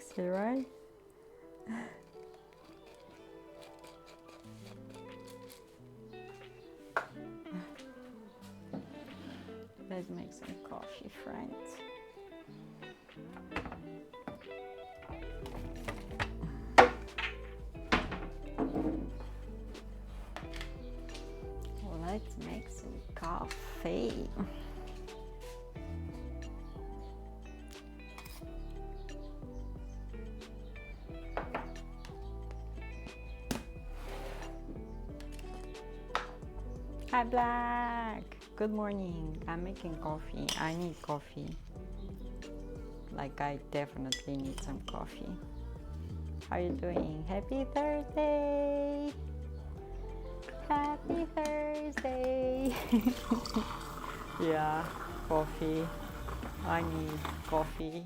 sexy, right? Let's make some coffee, friends. Let's make some coffee. Hi, Black. Good morning. I'm making coffee. I need coffee. Like, I definitely need some coffee. How are you doing? Happy Thursday! Happy Thursday! Yeah, coffee. I need coffee.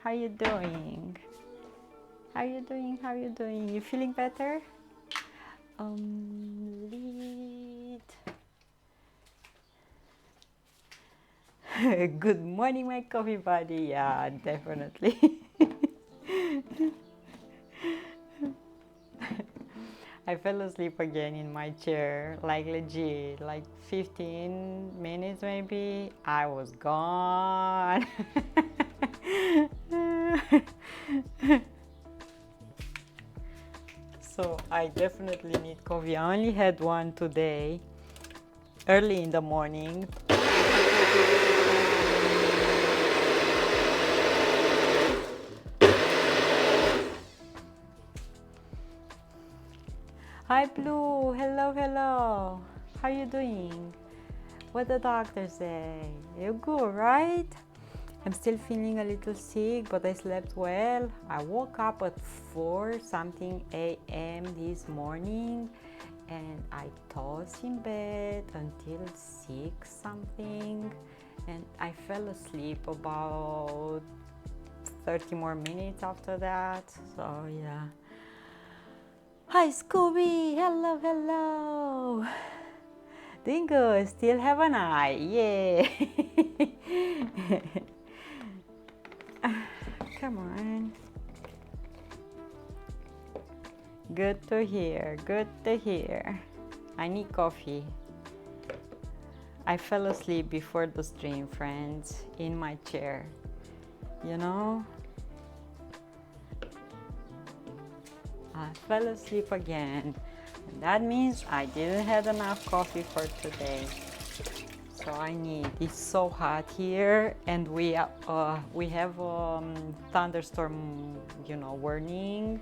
How you doing? How you doing? How you doing? You feeling better? Lead. Good morning, my coffee buddy. Yeah, definitely. I fell asleep again in my chair, like legit, like 15 minutes maybe. I was gone. So I definitely need coffee. I only had one today, early in the morning. Hi Blue, hello, hello. How you doing? What the doctor say? You good, right? I'm still feeling a little sick, but I slept well. I woke up at 4 something a.m. this morning and I tossed in bed until 6 something and I fell asleep about 30 more minutes after that. So yeah. Hi Scooby, hello, hello. Doing good, still have an eye, yeah. Come on. Good to hear, good to hear. I need coffee. I fell asleep before the stream, friends, in my chair. You know? I fell asleep again. And that means I didn't have enough coffee for today. So I need. It's so hot here, and we have thunderstorm, warning.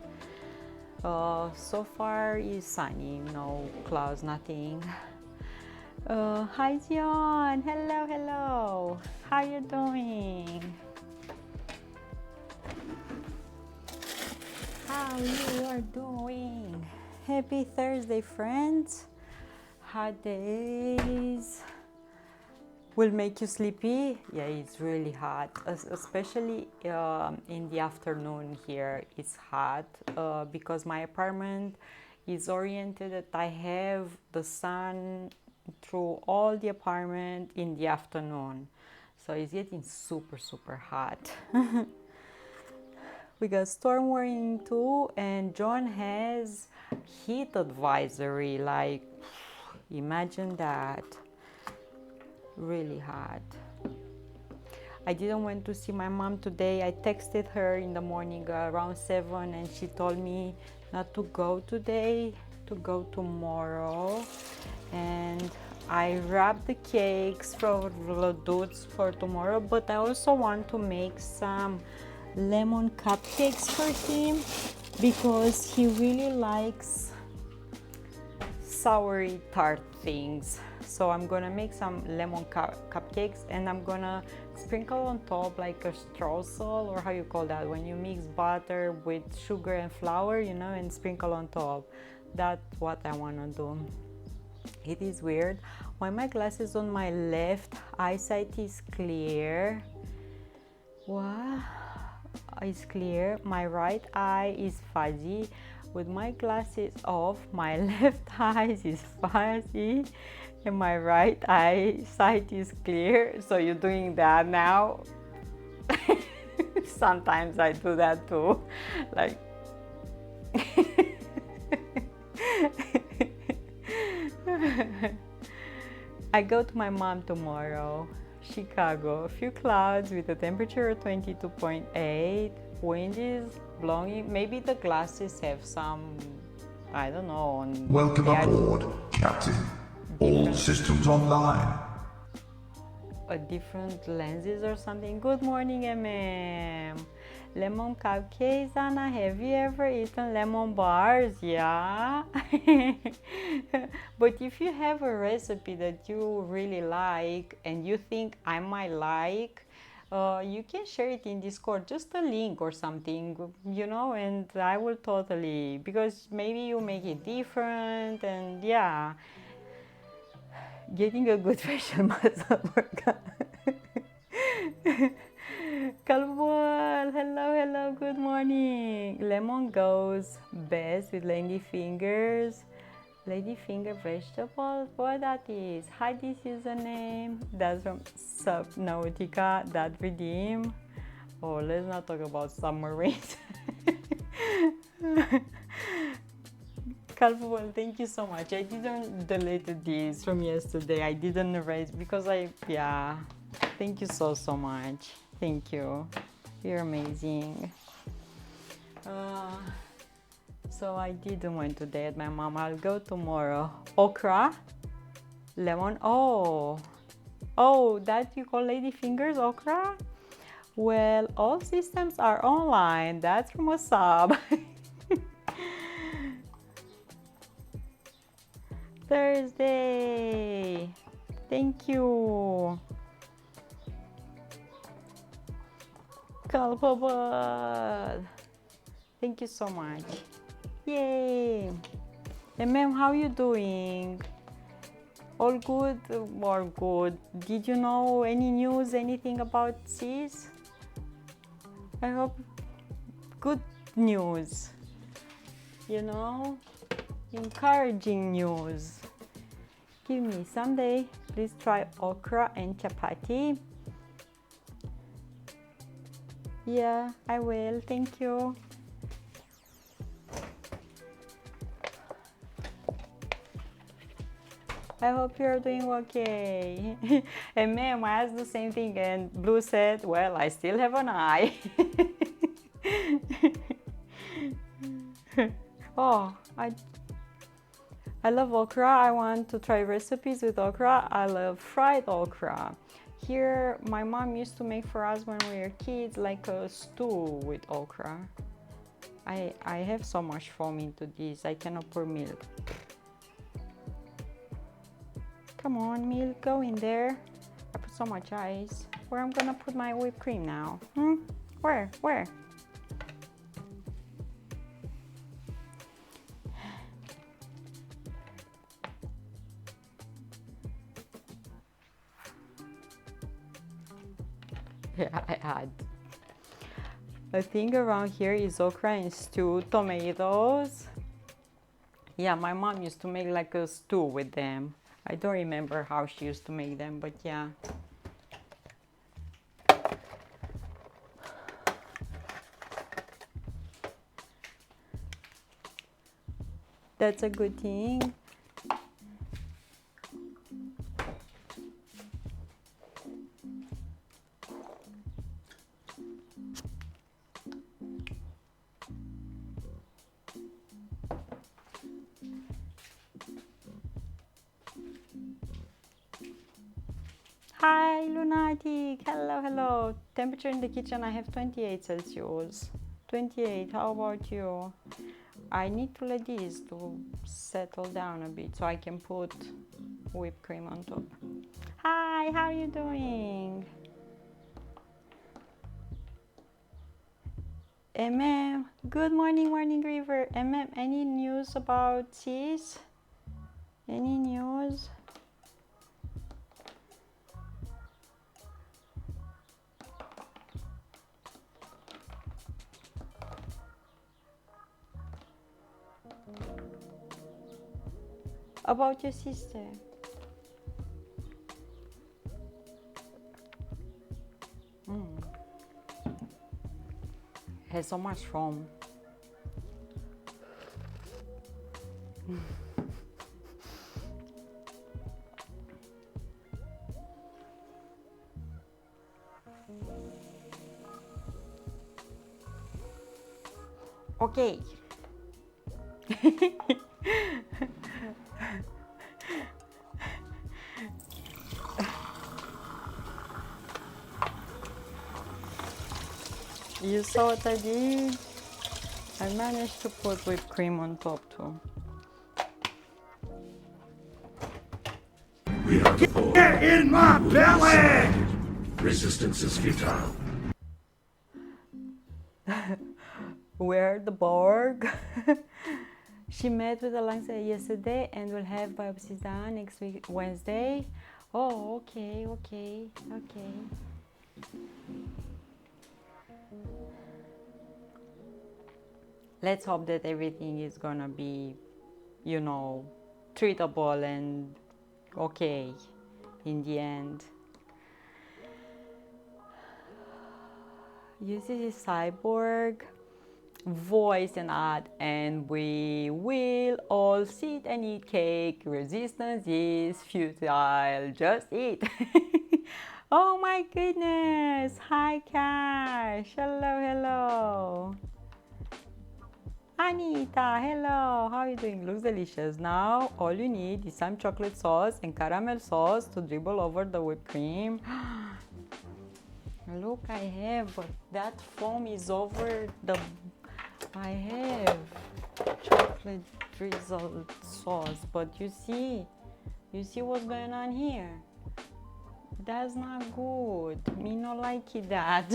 So far it's sunny, no clouds, nothing. Hi John, hello, hello. How you doing? How you are doing? Happy Thursday, friends. Hot days will make you sleepy. Yeah, it's really hot, especially in the afternoon here. It's hot because my apartment is oriented that I have the sun through all the apartment in the afternoon. So it's getting super, super hot. We got storm warning too, and John has heat advisory. Like, imagine that. Really hot. I didn't want to see my mom today. I texted her in the morning around 7 and she told me not to go today, to go tomorrow. And I wrapped the cakes for the dudes for tomorrow, but I also want to make some lemon cupcakes for him because he really likes soury tart things. So I'm gonna make some lemon cupcakes and I'm gonna sprinkle on top like a streusel, or how you call that, when you mix butter with sugar and flour, and sprinkle on top. That's what I wanna do. It is weird. Why my glasses on my left eyesight is clear? What? Is clear. My right eye is fuzzy. with my glasses off. My left eye is fuzzy and my right eye sight is clear. So you're doing that now? Sometimes I do that too. Like I go to my mom tomorrow. Chicago, a few clouds with a temperature of 22.8. Wind is blowing. Maybe the glasses have some, I don't know. Welcome aboard, Captain. All systems online. Different lenses or something. Good morning, MM. Lemon cupcakes, Anna. Have you ever eaten lemon bars? Yeah. But if you have a recipe that you really like and you think I might like, you can share it in Discord, just a link or something, you know, and I will totally, because maybe you make it different, and yeah, getting a good facial muscle workout. Calvol, hello, good morning. Lemon goes best with ladyfinger vegetables. What that is? Hi, this username. That's from Subnautica. That redeem. Oh, let's not talk about submarines. Calvol, thank you so much. I didn't delete this from yesterday. I didn't erase because thank you so much. Thank you. You're amazing. So I didn't went today at my mom. I'll go tomorrow. Okra, lemon. Oh, that you call ladyfingers okra? Well, all systems are online. That's from a sub. Thursday. Thank you. Culpable. Thank you so much. Yay. And ma'am, how you doing? All good? All good. Did you know any news, anything about sis? I hope good news. You know, encouraging news. Give me someday. Please try okra and chapati. Yeah, I will. Thank you. I hope you're doing okay. And ma'am, I asked the same thing, and Blue said, well, I still have an eye. Oh, I love okra. I want to try recipes with okra. I love fried okra. Here, my mom used to make for us when we were kids like a stew with okra. I have so much foam into this. I cannot pour milk. Come on, milk, go in there. I put so much ice. Where I'm gonna put my whipped cream now? Where? Yeah, I had. The thing around here is okra and stewed tomatoes. Yeah, my mom used to make like a stew with them. I don't remember how she used to make them, but yeah. That's a good thing. Hi, Lunatic. Hello. Temperature in the kitchen, I have 28 Celsius. 28, how about you? I need to let this to settle down a bit so I can put whipped cream on top. Hi, how are you doing? Good morning, River. Any news about sis? Any news? about your sister. Has so much foam. Okay. You saw what I did? I managed to put whipped cream on top too. We are the Borg. Get in my belly! Resistance is futile. Where the Borg? She met with Alexa yesterday and will have biopsies done next week, Wednesday. Oh, okay. Let's hope that everything is gonna be, treatable and okay in the end. Use this cyborg voice and art, and we will all sit and eat cake. Resistance is futile. Just eat. Oh my goodness. Hi, Cash. Hello. Anita, hello. How are you doing? Looks delicious. Now all you need is some chocolate sauce and caramel sauce to dribble over the whipped cream. Look, I have, but that foam is over the... I have chocolate drizzled sauce, but you see what's going on here? That's not good. Me not like it that.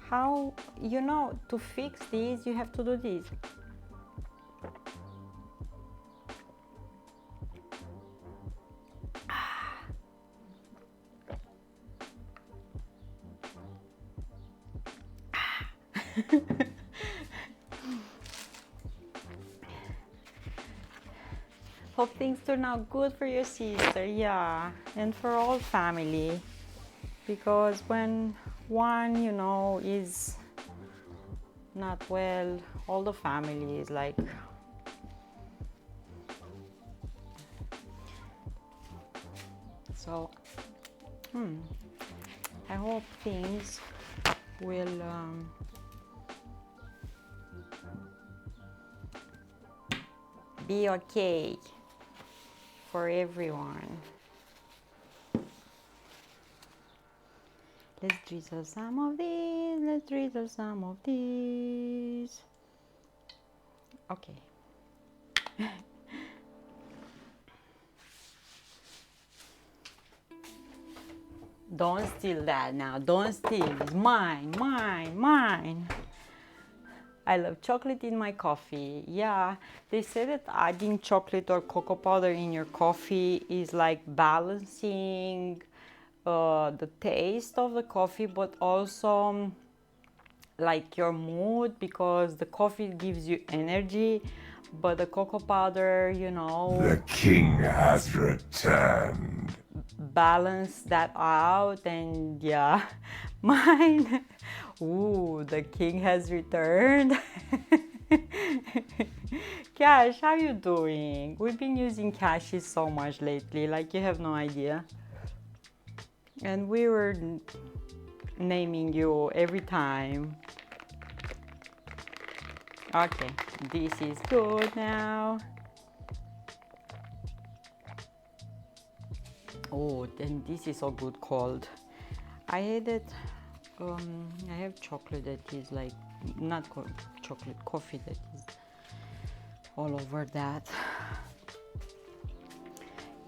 How, to fix this, you have to do this. Hope things turn out good for your sister, yeah, and for all family, because when one, is not well, all the family is like... So, I hope things will be okay for everyone. Let's drizzle some of these. Okay. Don't steal that now. Don't steal. It's mine. I love chocolate in my coffee. Yeah, they say that adding chocolate or cocoa powder in your coffee is like balancing the taste of the coffee, but also like your mood, because the coffee gives you energy, but the cocoa powder, The king has returned. balance that out. And yeah, mine... Ooh, the king has returned. Cash, how you doing? We've been using Cashy so much lately, like you have no idea. And we were naming you every time. Okay, this is good now. Oh, then this is so good cold. I had it. I have chocolate that is like, not chocolate, coffee that is all over that.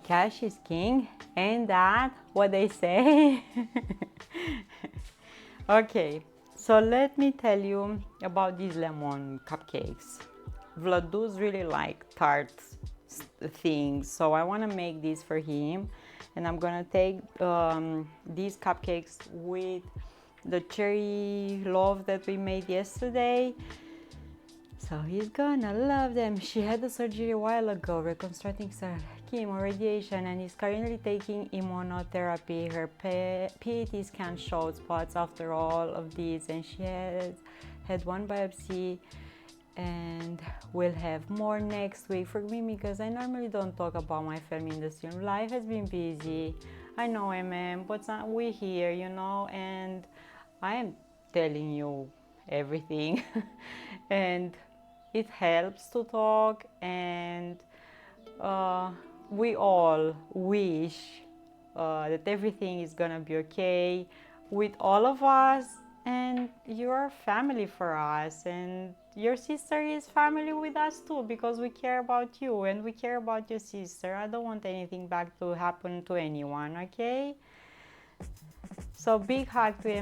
Cash is king, and that what they say. Okay, so let me tell you about these lemon cupcakes. Vladuz really like tart things, so I want to make this for him, and I'm gonna take these cupcakes with the cherry loaf that we made yesterday. So So he's gonna love them. She had the surgery a while ago, reconstructing her chemo, radiation, and is currently taking immunotherapy. Her PET scan showed spots after all of these, and she has had one biopsy and we'll have more next week. For me, because I normally don't talk about my film industry. Life has been busy. I know, but we're here, you know, and I am telling you everything. And it helps to talk, and we all wish that everything is gonna be okay with all of us, and you're family for us, and your sister is family with us too, because we care about you and we care about your sister. I don't want anything bad to happen to anyone, okay? So big hug to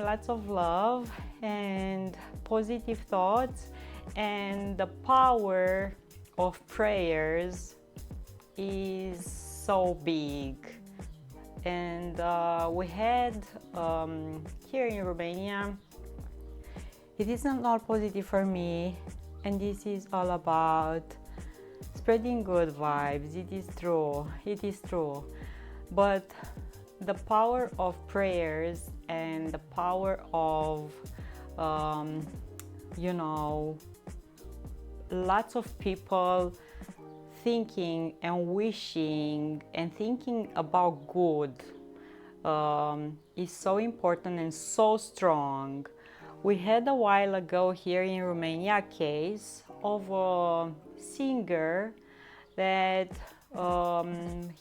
lots of love and positive thoughts, and the power of prayers is so big. And we had here in Romania, it isn't all positive for me, and this is all about spreading good vibes. It is true, but the power of prayers and the power of you know, lots of people thinking and wishing and thinking about good is so important and so strong. We had a while ago here in Romania a case of a singer that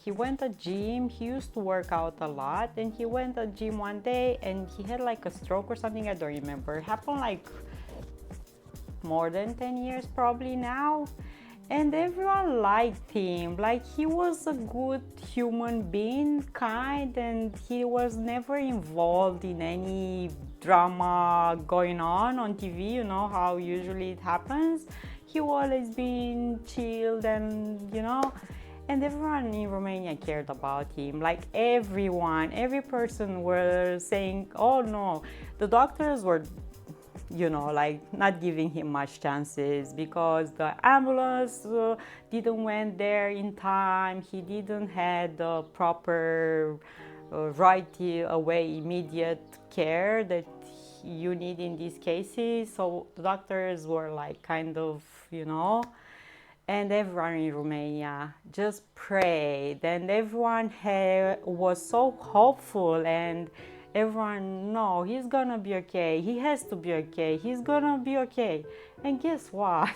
he went to gym. He used to work out a lot, and he went to gym one day and he had like a stroke or something. I don't remember. It happened like more than 10 years probably now, and everyone liked him. Like, he was a good human being, kind, and he was never involved in any drama going on TV, you know how usually it happens. He always been chilled, and you know, and everyone in Romania cared about him. Like everyone, every person were saying, oh no, the doctors were, you know, like not giving him much chances because the ambulance didn't went there in time. He didn't had the proper right away immediate care that you need in these cases. So the doctors were like kind of, you know, and everyone in Romania just prayed, and everyone was so hopeful, and everyone, no, he's gonna be okay, he has to be okay, he's gonna be okay. And guess what?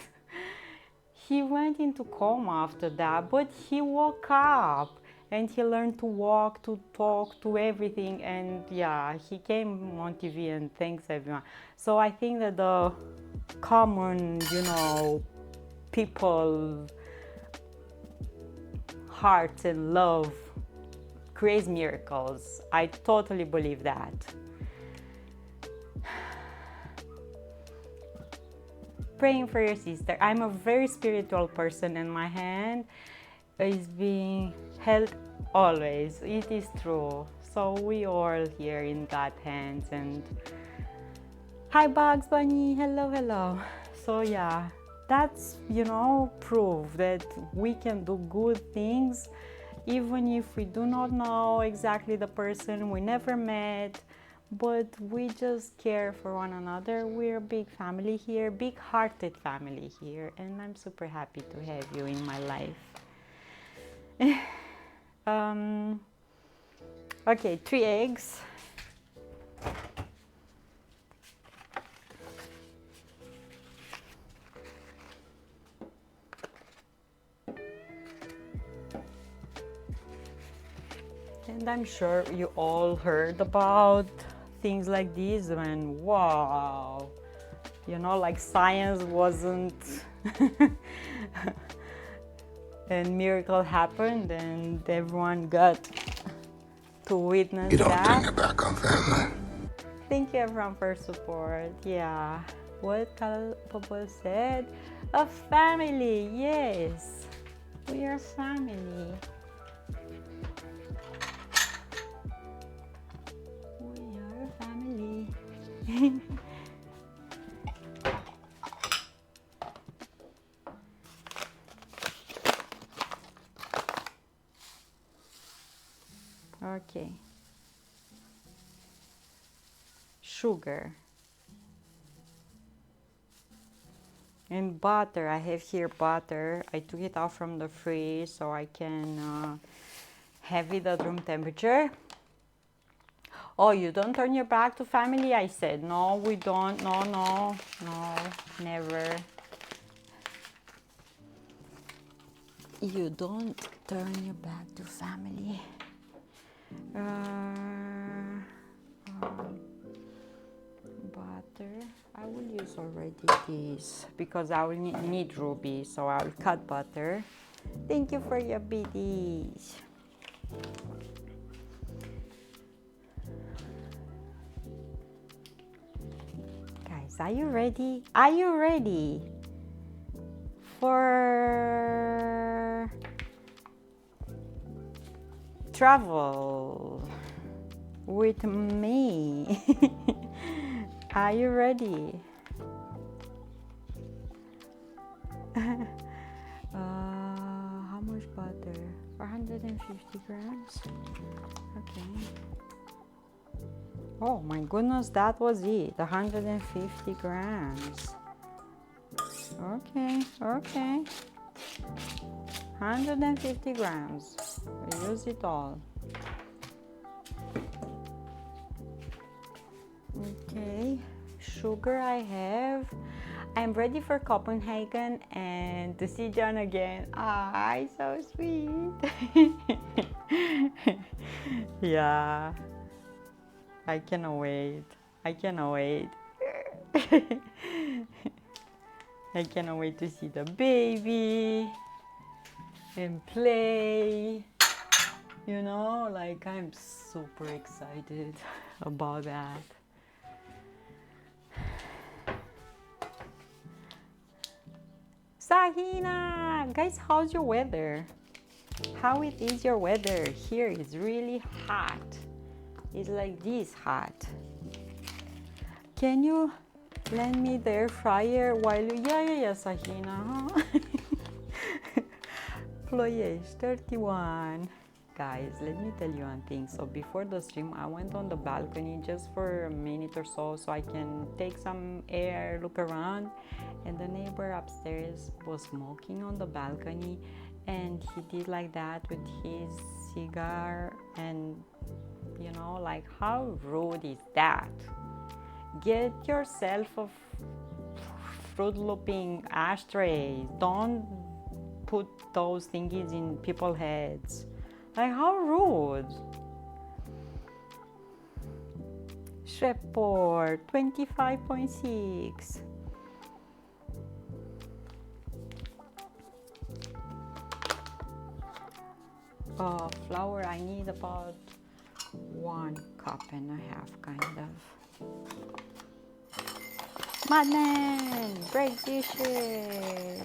He went into coma after that, but he woke up and he learned to walk, to talk, to everything, and yeah, he came on TV and thanks everyone. So I think that the common, you know, people hearts and love creates miracles. I totally believe that. Praying for your sister. I'm a very spiritual person, and my hand is being held always. It is true. So we all here in God's hands. And hi Bugs Bunny, hello, hello. So yeah, that's, you know, proof that we can do good things even if we do not know exactly the person, we never met, but we just care for one another. We're a big family here, big-hearted family here, and I'm super happy to have you in my life. Okay, 3 eggs. And I'm sure you all heard about things like this when, wow, you know, like science wasn't and miracle happened and everyone got to witness You don't that. turn your back on family. Thank you everyone for support. Yeah, what Papa said, a family. Yes, we are family. We are family. Okay. Sugar. And butter. I have here butter. I took it out from the fridge so I can have it at room temperature. Oh, you don't turn your back to family? I said, no, we don't. No, no, no, never. You don't turn your back to family. Butter. I will use already this because I will need ruby, so I'll cut butter. Thank you for your biddies. Guys, are you ready? Are you ready for travel with me? Are you ready? How much butter? 450 grams. Okay. Oh my goodness, that was it. 150 grams. Okay, okay. 150 grams. We use it all. Okay, sugar I have. I'm ready for Copenhagen and to see John again. Ah, so sweet. Yeah, I cannot wait. I cannot wait. I cannot wait to see the baby and play. You know, like I'm super excited about that. Sahina! Guys, how's your weather? How it is your weather? Here it's really hot. It's like this hot. Can you lend me the air fryer while you... Yeah, Sahina. Ploiești 31. Guys, let me tell you one thing. So before the stream, I went on the balcony just for a minute or so I can take some air, look around. And the neighbor upstairs was smoking on the balcony, and he did like that with his cigar. And you know, like, how rude is that? Get yourself a Fruit Looping ashtray. Don't put those thingies in people's heads. Like, how rude. Shreveport 25.6. Flour, I need about 1.5 cups, kind of. Madman, break dishes.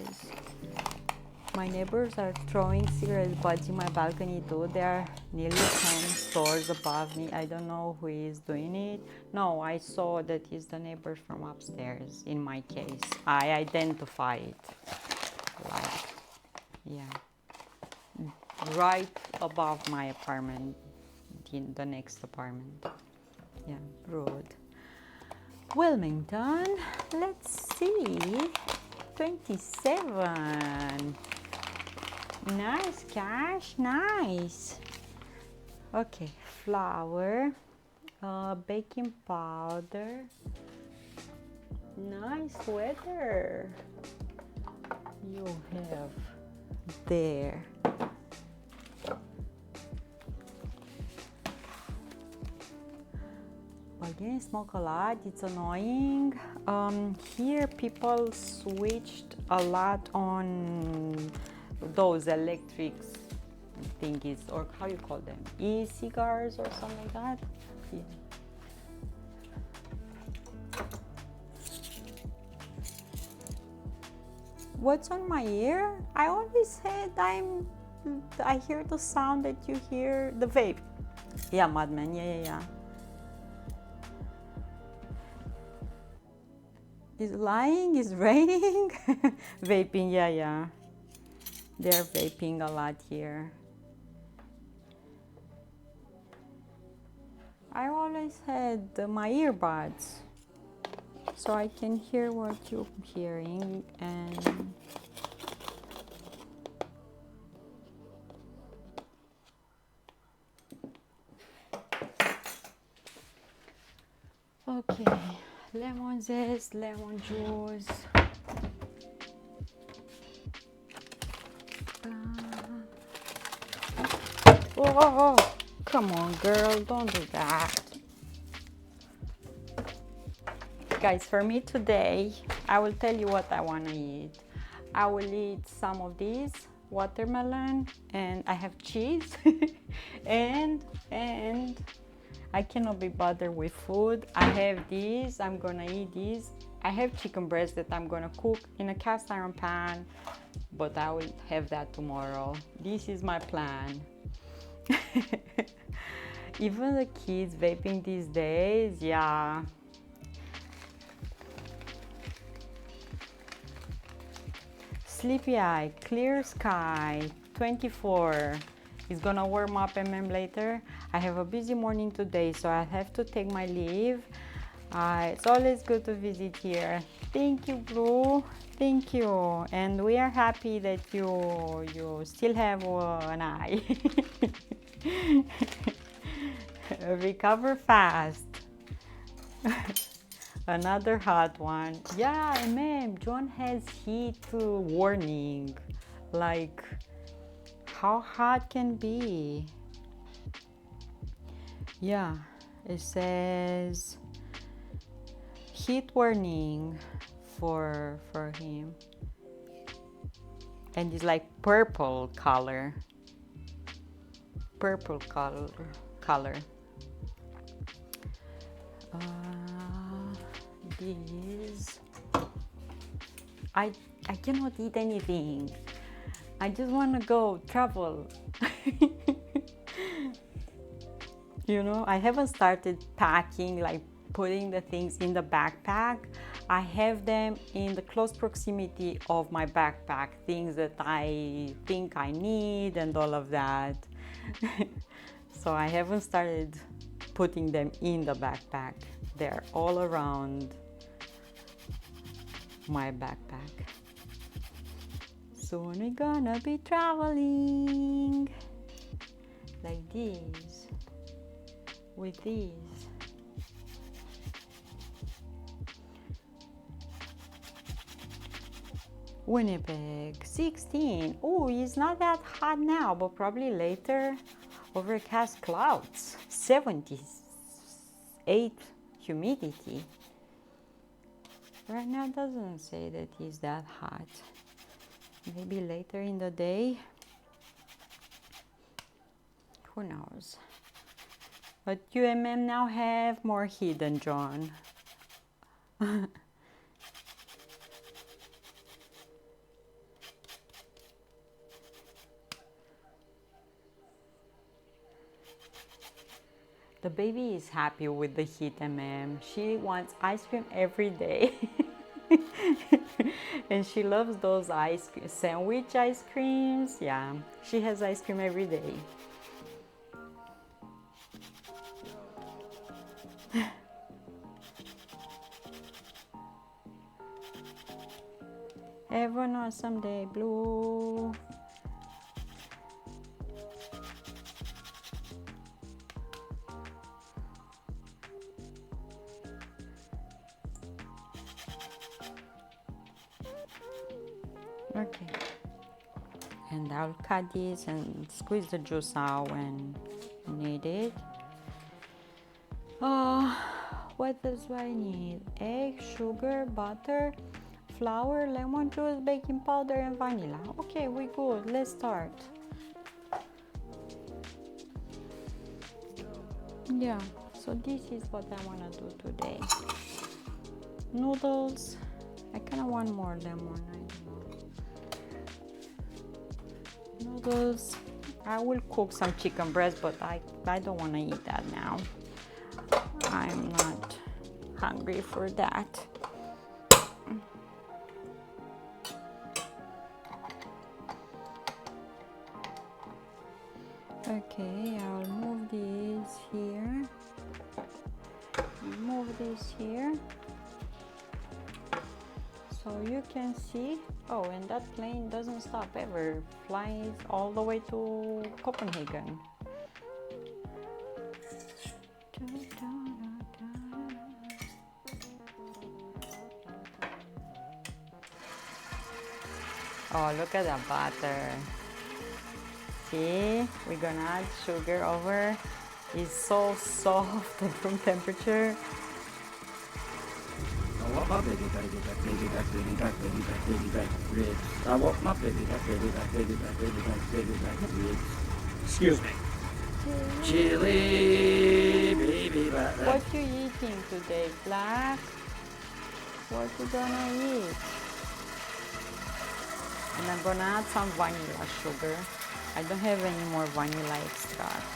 My neighbors are throwing cigarette butts in my balcony too. There are nearly 10 stores above me. I don't know who is doing it. No, I saw that it's the neighbors from upstairs. In my case, I identify it. Like, yeah. Right above my apartment, in the next apartment. Yeah, rude. Wilmington, let's see, 27. Nice, Cash, nice. Okay, flour, baking powder. Nice weather you have there. Again, smoke a lot. It's annoying. Here, people switched a lot on those electric thingies, or how you call them, e-cigars or something like that. Yeah. What's on my ear? I always said I hear the sound that you hear, the vape. Yeah, Madman. Yeah. Is lying? Is raining? Vaping, yeah. They're vaping a lot here. I always had my earbuds so I can hear what you're hearing. And okay, lemon zest, lemon juice. Oh, come on, girl, don't do that. Guys, for me today, I will tell you what I want to eat. I will eat some of these watermelon, and I have cheese, and I cannot be bothered with food. I have these, I'm gonna eat these. I have chicken breast that I'm gonna cook in a cast iron pan, but I will have that tomorrow. This is my plan. Even the kids vaping these days, yeah. Sleepy Eye, Clear Sky, 24. It's gonna warm up later. I have a busy morning today, so I have to take my leave. It's always good to visit here. Thank you, Blue. Thank you. And we are happy that you still have an eye. Recover fast. Another hot one. Yeah, ma'am, John has heat warning. Like, how hot can be? Yeah, it says heat warning for him. And it's like purple color. Purple color. This I cannot eat anything. I just want to go travel. You know, I haven't started packing, like putting the things in the backpack. I have them in the close proximity of my backpack, things that I think I need and all of that. So I haven't started putting them in the backpack. They're all around my backpack. Soon we're gonna be traveling like this, with these. Winnipeg, 16. Oh, it's not that hot now, but probably later. Overcast clouds, 78 humidity. Right now it doesn't say that it's that hot. Maybe later in the day. Who knows? But UMM now have more heat than John. The baby is happy with the heat, She wants ice cream every day. And she loves those sandwich ice creams. Yeah, she has ice cream every day. Have an awesome day, Blue. Okay, and I'll cut this and squeeze the juice out when need it. Oh, what else do I need? Egg, sugar, butter, flour, lemon juice, baking powder, and vanilla. Okay, we good. Let's start. Yeah, so this is what I want to do today. Noodles. I kind of want more lemon. I don't know. Noodles. I will cook some chicken breast, but I don't want to eat that now. I'm not hungry for that. Okay, I'll move these here. move this here so you can see. Oh, and that plane doesn't stop ever, flies all the way to Copenhagen. Oh, look at the butter. See, we're gonna add sugar over. It's so soft at room temperature. I want my baby back, baby back, baby back, baby back, baby back, baby back ribs. I want my baby back, baby back, baby back, baby back, baby back ribs. Excuse me. Chili, baby back. What you eating today, Black? What you gonna eat? And I'm gonna add some vanilla sugar. I don't have any more vanilla extract.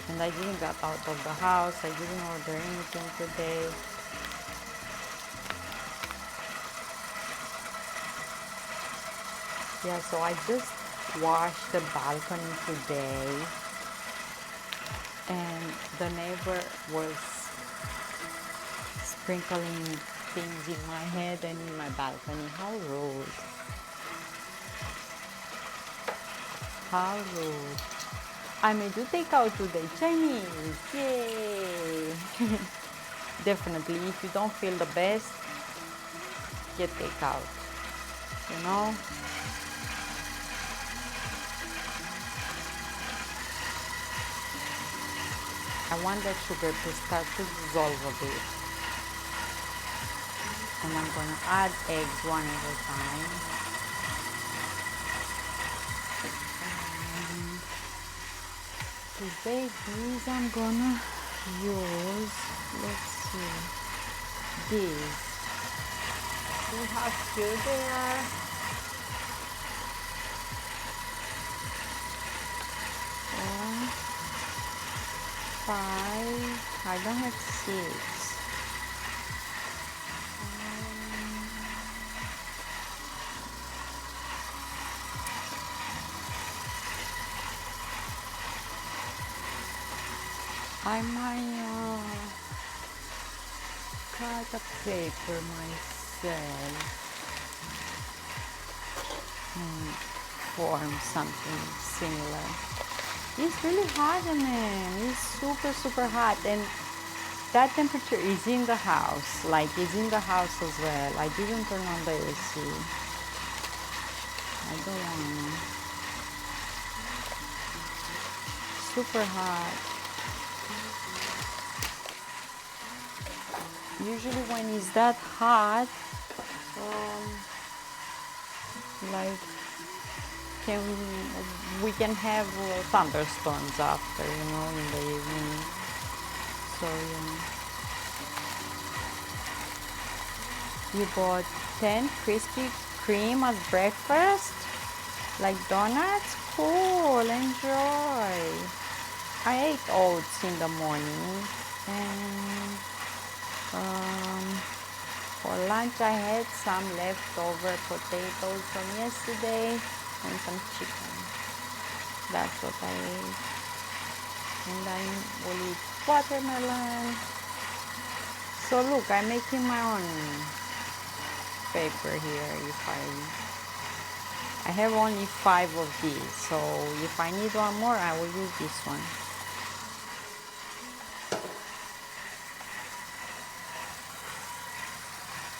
And I didn't get out of the house. I didn't order anything today. Yeah, so I just washed the balcony today. And the neighbor was sprinkling things in my head and in my balcony. How rude. How rude. I may do takeout today. Chinese. Yay. Definitely, if you don't feel the best, get takeout. You know? I want that sugar to start to dissolve a bit. And I'm gonna add eggs one at a time. Today these I'm gonna use, let's see, these. See how cute they are? Four, 5, I don't have 6. I might cut a plate for myself and form something similar. It's really hot, man. It's super, super hot. And that temperature is in the house. Like, it's in the house as well. I didn't turn on the AC. I don't want to. Super hot. Usually when it's that hot, like we can have thunderstorms after, you know, in the evening. So yeah. You bought 10 Krispy Kreme as breakfast, like donuts. Cool, enjoy. I ate oats in the morning, and for lunch I had some leftover potatoes from yesterday and some chicken. That's what I ate. And I will eat watermelon. So look, I'm making my own paper here. I have only 5 of these, so if I need one more, I will use this one.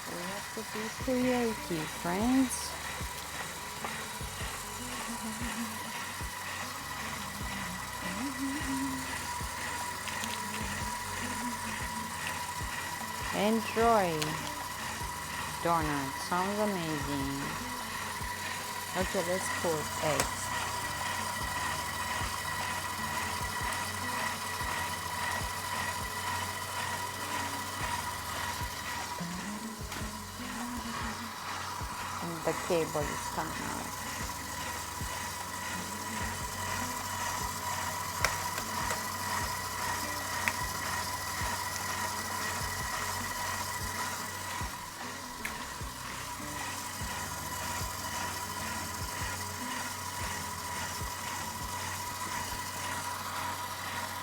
We have to be creative, friends. Enjoy. Donut sounds amazing. Okay, let's put eggs. And the cable is coming out.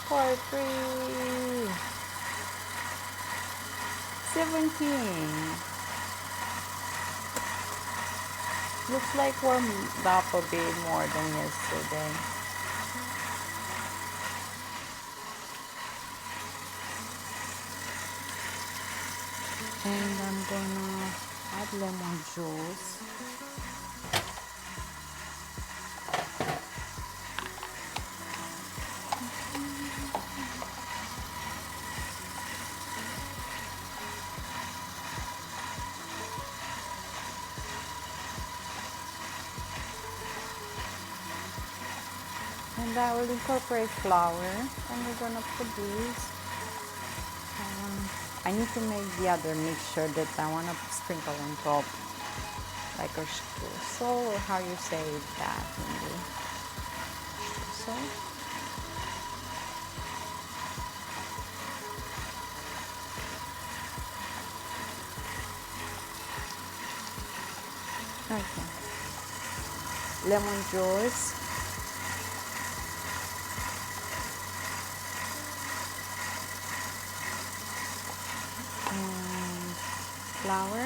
For free. 17. Looks like warmed up a bit more than yesterday. And I'm gonna add lemon juice. And I will incorporate flour, and we're gonna put these. I need to make the other mixture that I wanna sprinkle on top, like a streusel, or how you say that in the streusel. Okay. Lemon juice. And flour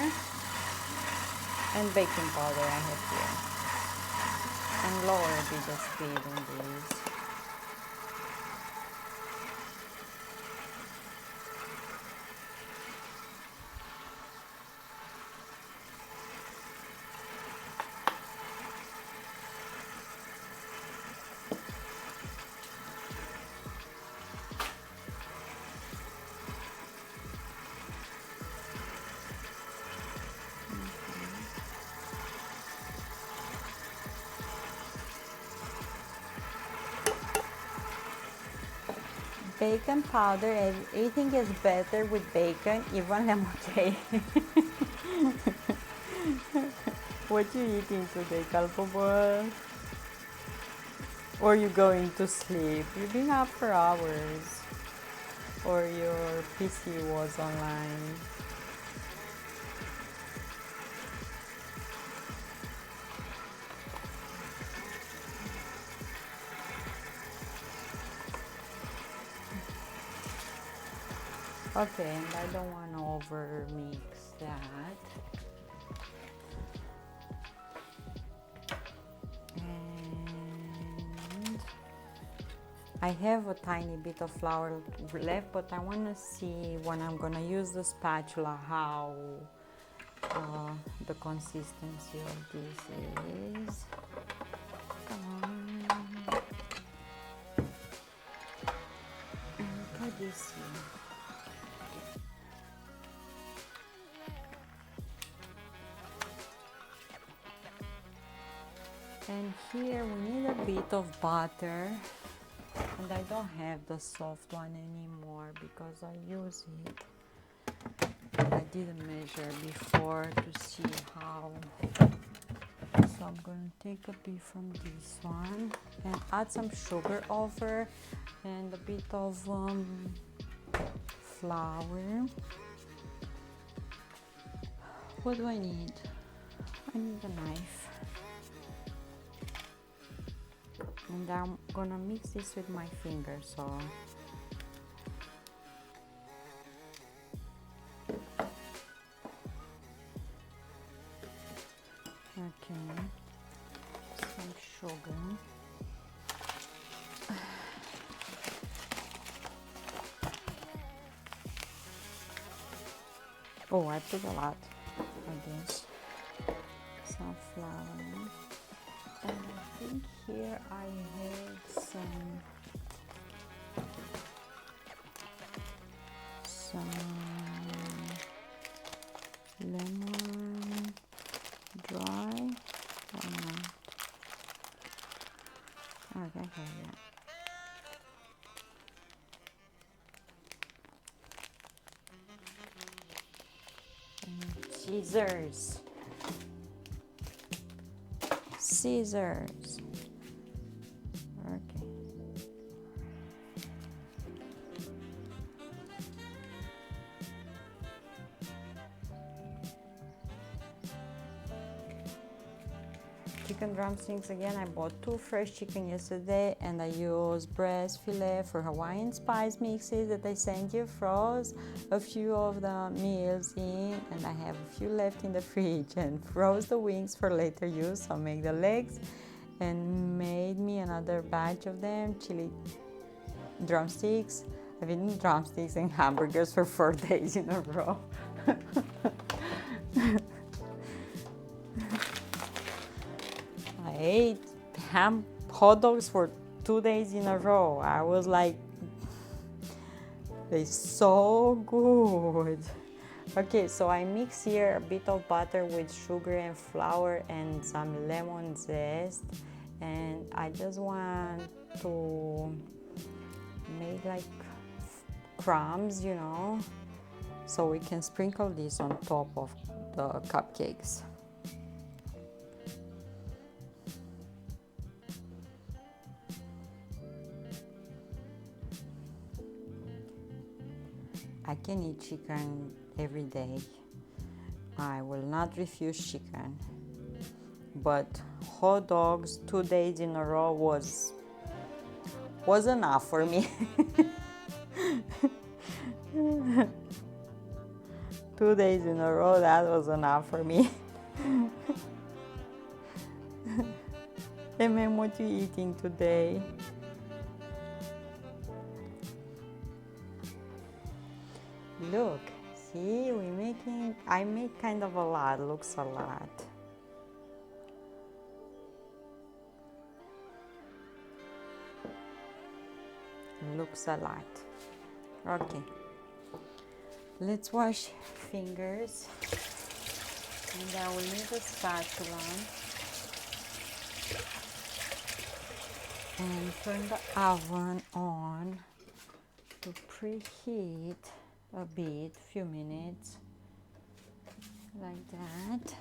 and baking powder I have here. And lower a bit the speed on these. Bacon powder, everything is better with bacon, even lemon cake. What you eating today, Calpobol? Or you going to sleep? You've been up for hours. Or your PC was online. Okay, and I don't want to over mix that. And I have a tiny bit of flour left, but I want to see when I'm gonna use the spatula how the consistency of this is. Come on. Put this here. And here we need a bit of butter, and I don't have the soft one anymore because I use it. I didn't measure before to see how. So I'm going to take a bit from this one and add some sugar over and a bit of flour. What do I need? I need a knife. And I'm gonna mix this with my finger, so okay, some sugar. Oh, I put a lot, I guess. Some flour. And I think here I have some lemon dry or not. Okay, yeah. And scissors. Okay. chicken drumsticks again. I bought 2 fresh chicken yesterday, and I used breast fillet for Hawaiian spice mixes that I sent you. Froze a few of the meals in, and I have a few left in the fridge, and froze the wings for later use. So I make the legs and made me another batch of them, chili drumsticks. I've eaten drumsticks and hamburgers for 4 days in a row. I ate hot dogs for 2 days in a row. I was like, they're so good. Okay, so I mix here a bit of butter with sugar and flour and some lemon zest, and I just want to make like crumbs, you know, so we can sprinkle this on top of the cupcakes. I can eat chicken every day. I will not refuse chicken. But hot dogs 2 days in a row was enough for me. 2 days in a row, that was enough for me. MM, what you eating today? Look, see, I make kind of a lot, looks a lot. Looks a lot. Okay, let's wash fingers, and I will need a spatula and turn the oven on to preheat a bit, few minutes, like that.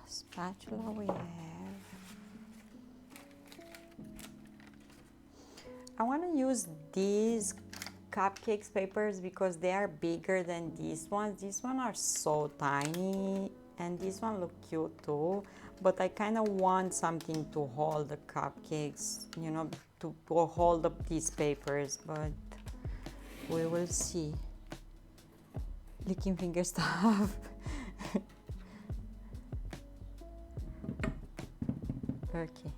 Spatula we have. I want to use these cupcakes papers because they are bigger than these ones. These ones are so tiny, and this one look cute too, but I kind of want something to hold the cupcakes, you know, to hold up these papers, but we will see. Licking finger stuff. Okay.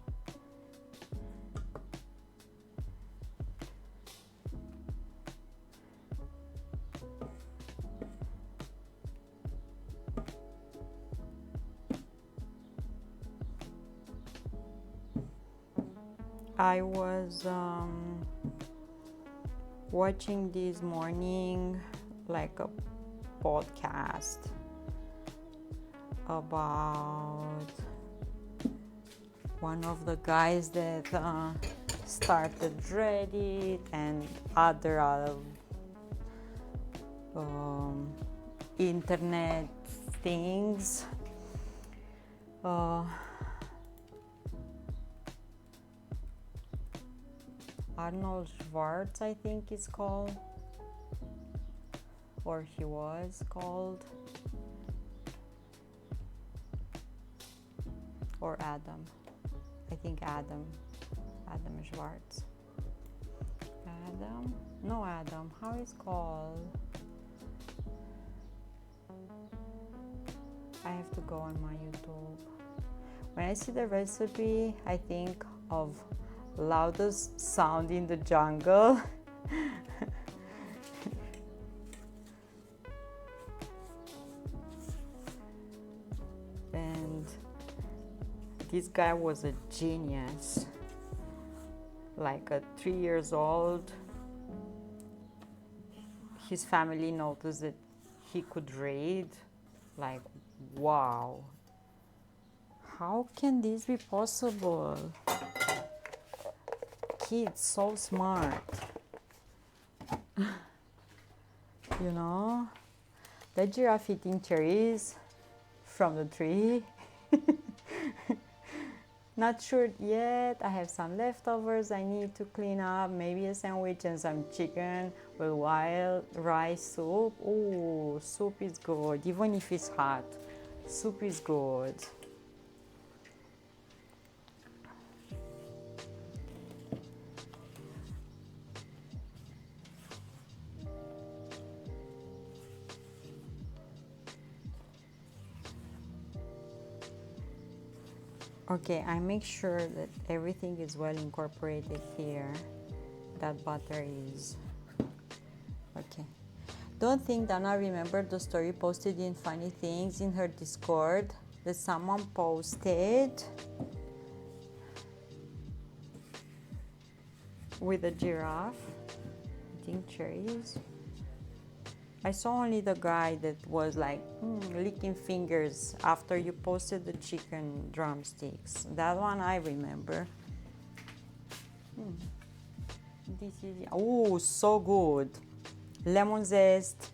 I was watching this morning like a podcast about one of the guys that started Reddit and other internet things. Arnold Schwartz, I think it's called, or he was called, or Adam. I think Adam Schwartz. Adam, how is called? I have to go on my YouTube. When I see the recipe, I think of loudest sound in the jungle. And this guy was a genius. Like at 3 years old, his family noticed that he could read. Like, wow, how can this be possible? Kids so smart. You know, the giraffe eating cherries from the tree. Not sure yet. I have some leftovers I need to clean up, maybe a sandwich and some chicken with wild rice soup. Ooh, soup is good, even if it's hot. Soup is good. Okay, I make sure that everything is well incorporated here. That butter is okay. Don't think that I remember the story posted in Funny Things in her Discord that someone posted with a giraffe eating cherries. I saw only the guy that was like licking fingers after you posted the chicken drumsticks. That one I remember. This is oh, so good. Lemon zest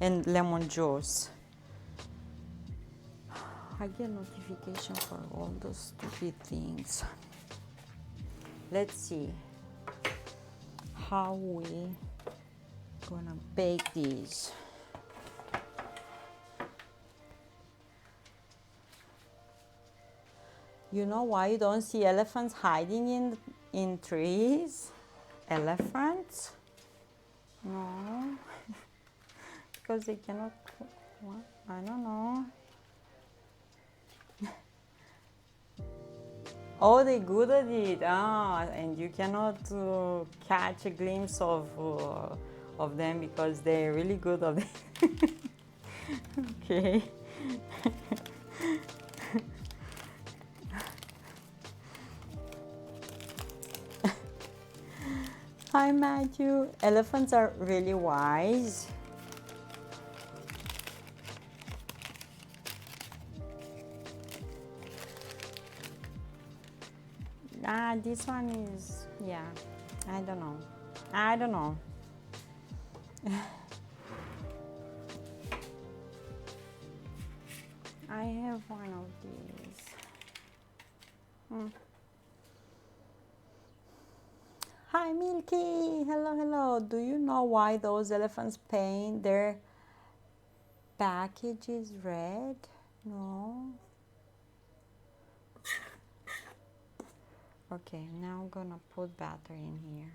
and lemon juice. I get notification for all those stupid things. Let's see how we gonna bake these. You know why you don't see elephants hiding in trees? Elephants? No, because they cannot. What? I don't know. Oh, they're good at it. And you cannot catch a glimpse of them because they're really good at it. Okay. Hi, Matthew. Elephants are really wise. This one is, yeah, I don't know. I don't know. I have one of these. Hi, Milky. Hello, hello. Do you know why those elephants paint their packages red? No. Okay, now I'm gonna put batter in here.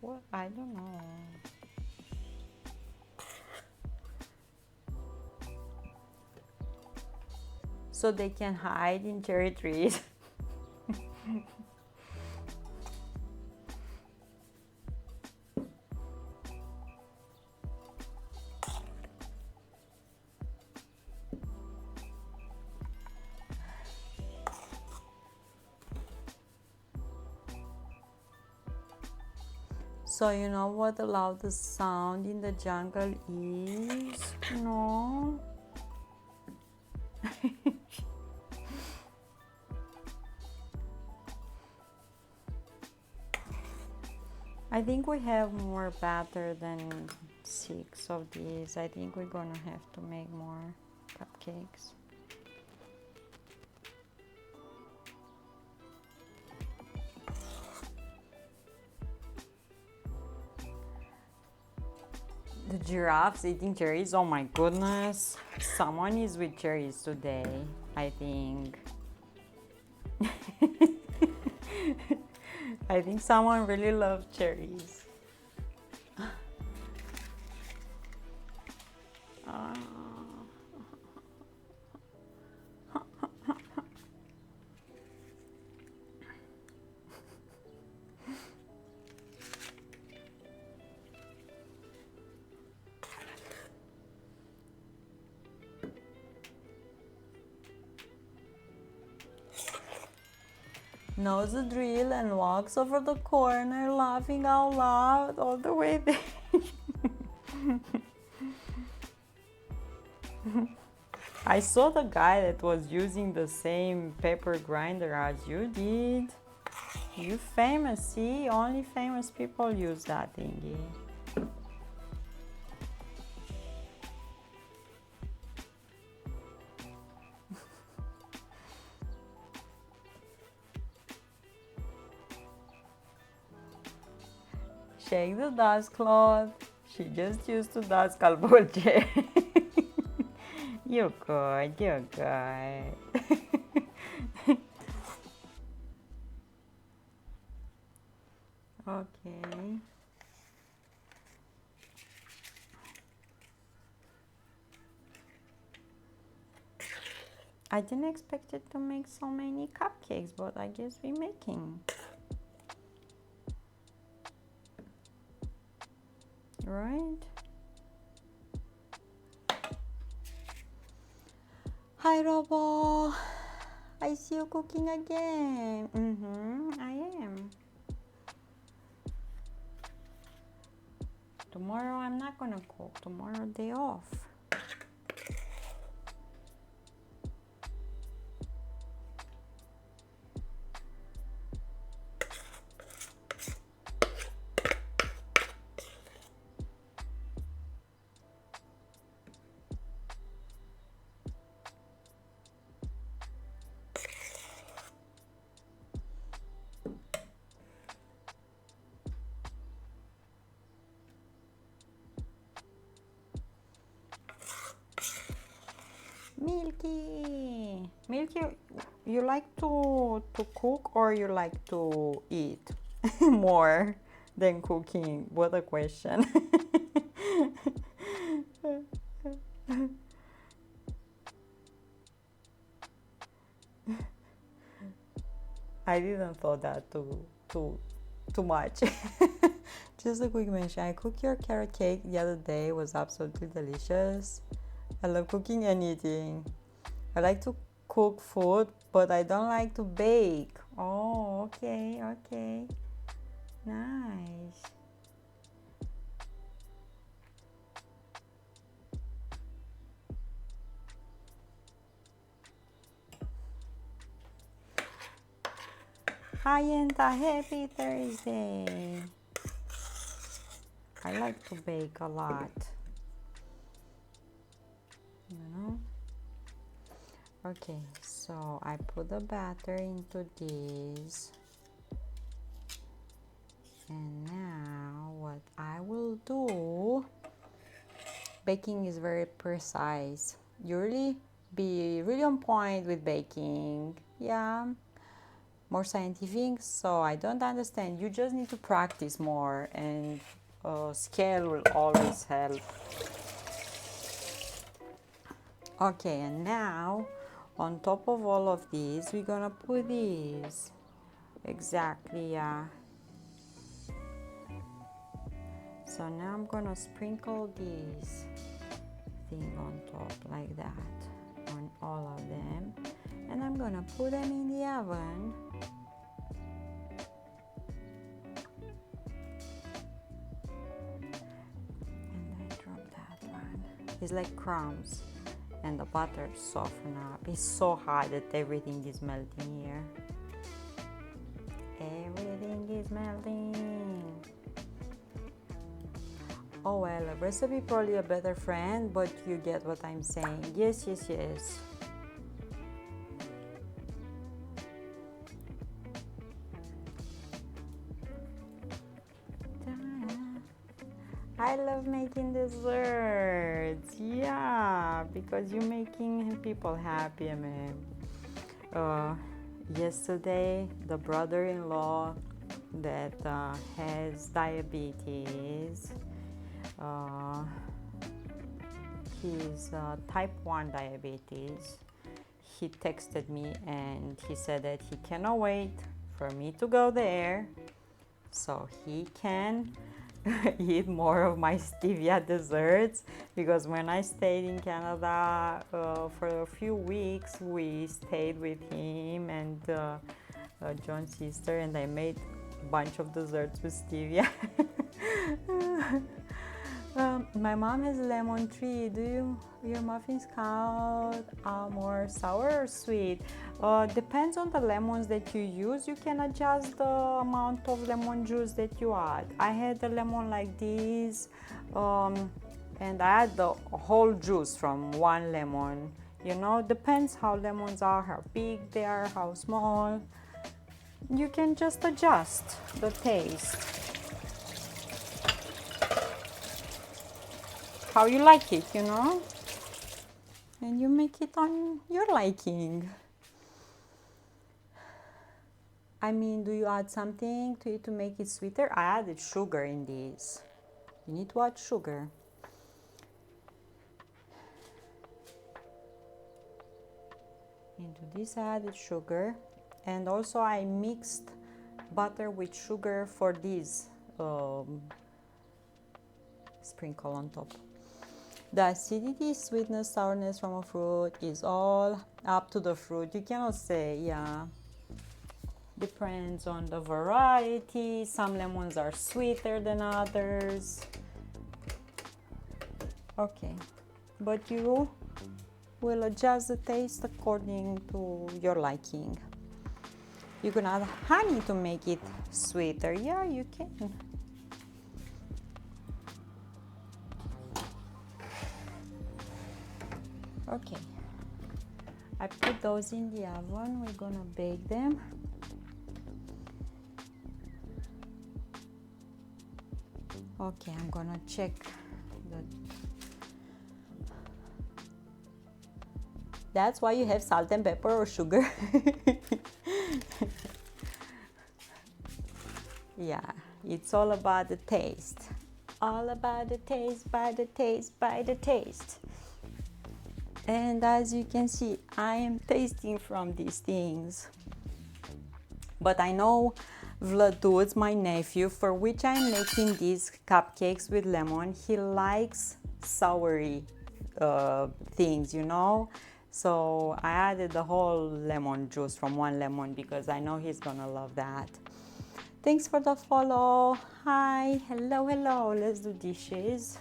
What? I don't know. So they can hide in cherry trees. So you know what the loudest sound in the jungle is? No. I think we have more batter than 6 of these. I think we're gonna have to make more cupcakes. The giraffes eating cherries. Oh my goodness. Someone is with cherries today, I think. I think someone really loves cherries. Knows the drill and walks over the corner laughing out loud all the way there. I saw the guy that was using the same paper grinder as you did. You famous, see? Only famous people use that thingy. Shake the dust cloth. She just used to dust calbolche. You're good, you're good. Okay. I didn't expect it to make so many cupcakes, but I guess we're making. Right? Hi, Robo. I see you cooking again. I am. Tomorrow I'm not gonna cook. Tomorrow day off. Milky, Milky, you like to cook or you like to eat more than cooking? What a question. I didn't thought that too much. Just a quick mention. I cooked your carrot cake the other day. It was absolutely delicious. I love cooking and eating. I like to cook food, but I don't like to bake. Oh, okay, okay. Nice. Hi, Yenta. Happy Thursday. I like to bake a lot. You know? Okay, so I put the batter into this. And now what I will do, baking is very precise. You really be really on point with baking. Yeah, more scientific, so I don't understand. You just need to practice more, and scale will always help. Okay, and now on top of all of these, we're gonna put these. Exactly, yeah. So now I'm gonna sprinkle this thing on top like that on all of them, and I'm gonna put them in the oven. And I drop that one. It's like crumbs, and the butter soften up. It's so hot that everything is melting here. Everything is melting. Oh well, a recipe probably a better friend, but you get what I'm saying. Yes, yes, yes. I love making desserts. Yeah, because you're making people happy, man. Yesterday, the brother-in-law that has diabetes, he's type 1 diabetes. He texted me and he said that he cannot wait for me to go there so he can eat more of my stevia desserts, because when I stayed in Canada for a few weeks, we stayed with him and John's sister, and I made a bunch of desserts with stevia. My mom has lemon tree. Do your muffins count more sour or sweet? Depends on the lemons that you use. You can adjust the amount of lemon juice that you add. I had a lemon like this, and I add the whole juice from one lemon. You know, depends how lemons are, how big they are, how small. You can just adjust the taste. How you like it, you know? and you make it on your liking. I mean, do you add something to it to make it sweeter? I added sugar in this. You need to add sugar. Into this I added sugar, and also I mixed butter with sugar for this sprinkle on top. The acidity, sweetness, sourness from a fruit is all up to the fruit. You cannot say, yeah. Depends on the variety. Some lemons are sweeter than others. Okay, but you will adjust the taste according to your liking. You can add honey to make it sweeter. Yeah, you can. Okay, I put those in the oven. We're gonna bake them. Okay, I'm gonna check that. That's why you have salt and pepper or sugar. Yeah, it's all about the taste. All about the taste, by the taste, by the taste. And as you can see, I am tasting from these things. But I know Vladu's my nephew, for which I'm making these cupcakes with lemon. He likes soury things, you know. So I added the whole lemon juice from one lemon because I know he's gonna love that. Thanks for the follow. Hi, hello, hello. Let's do dishes.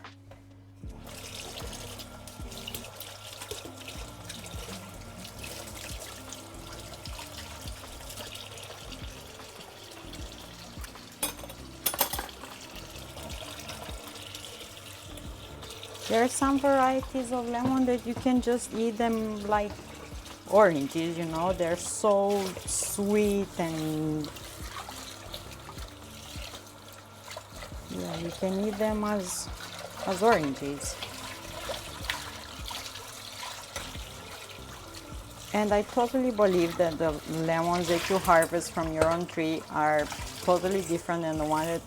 There are some varieties of lemon that you can just eat them like oranges, you know. They're so sweet, and yeah, you can eat them as oranges. And I totally believe that the lemons that you harvest from your own tree are totally different than the one that,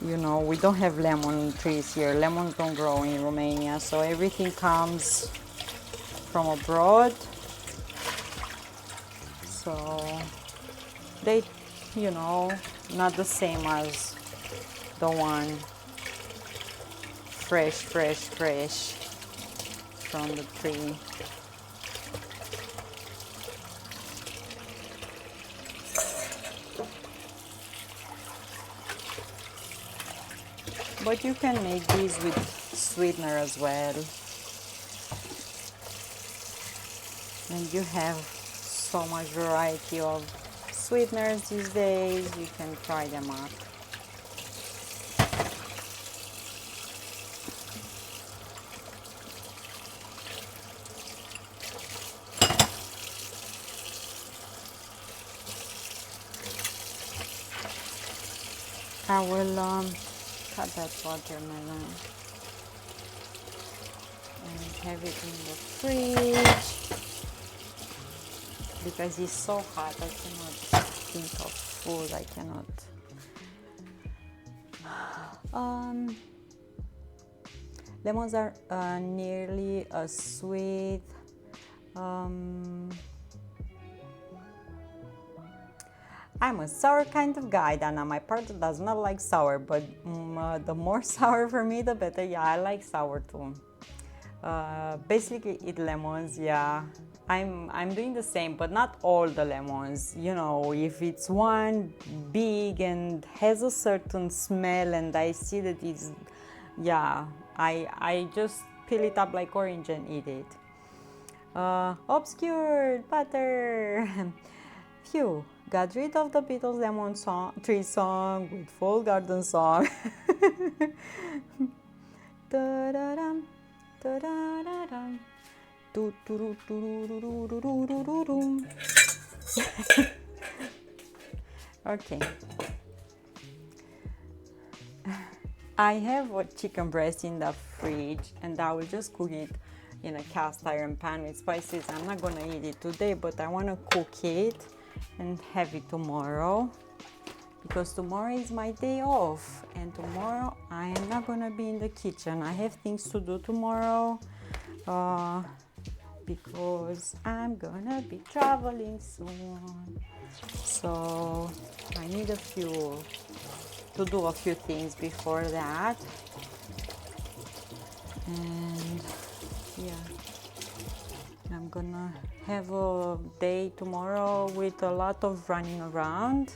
you know, we don't have lemon trees here. Lemons don't grow in Romania, so everything comes from abroad. So they, you know, not the same as the one fresh from the tree. But you can make these with sweetener as well. And you have so much variety of sweeteners these days. You can try them out. I will cut that watermelon and have it in the fridge because it's so hot. I cannot think of food. I cannot. Lemons are nearly as sweet. I'm a sour kind of guy, Dana. My partner does not like sour, but the more sour for me, the better. Yeah, I like sour too. Basically, eat lemons. Yeah, I'm doing the same, but not all the lemons. You know, if it's one big and has a certain smell, and I see that it's, yeah, I just peel it up like orange and eat it. Obscured butter. Phew, got rid of the Beatles lemon tree song with full garden song. Da-da-dum, da-da-da-dum, do-do-do-do-do-do-do-do-do-do. Okay. I have a chicken breast in the fridge, and I will just cook it in a cast iron pan with spices. I'm not gonna eat it today, but I wanna cook it and have it tomorrow, because tomorrow is my day off, and tomorrow I am not gonna be in the kitchen. I have things to do tomorrow because I'm gonna be traveling soon. So I need to do a few things before that. And yeah, I'm gonna have a day tomorrow with a lot of running around.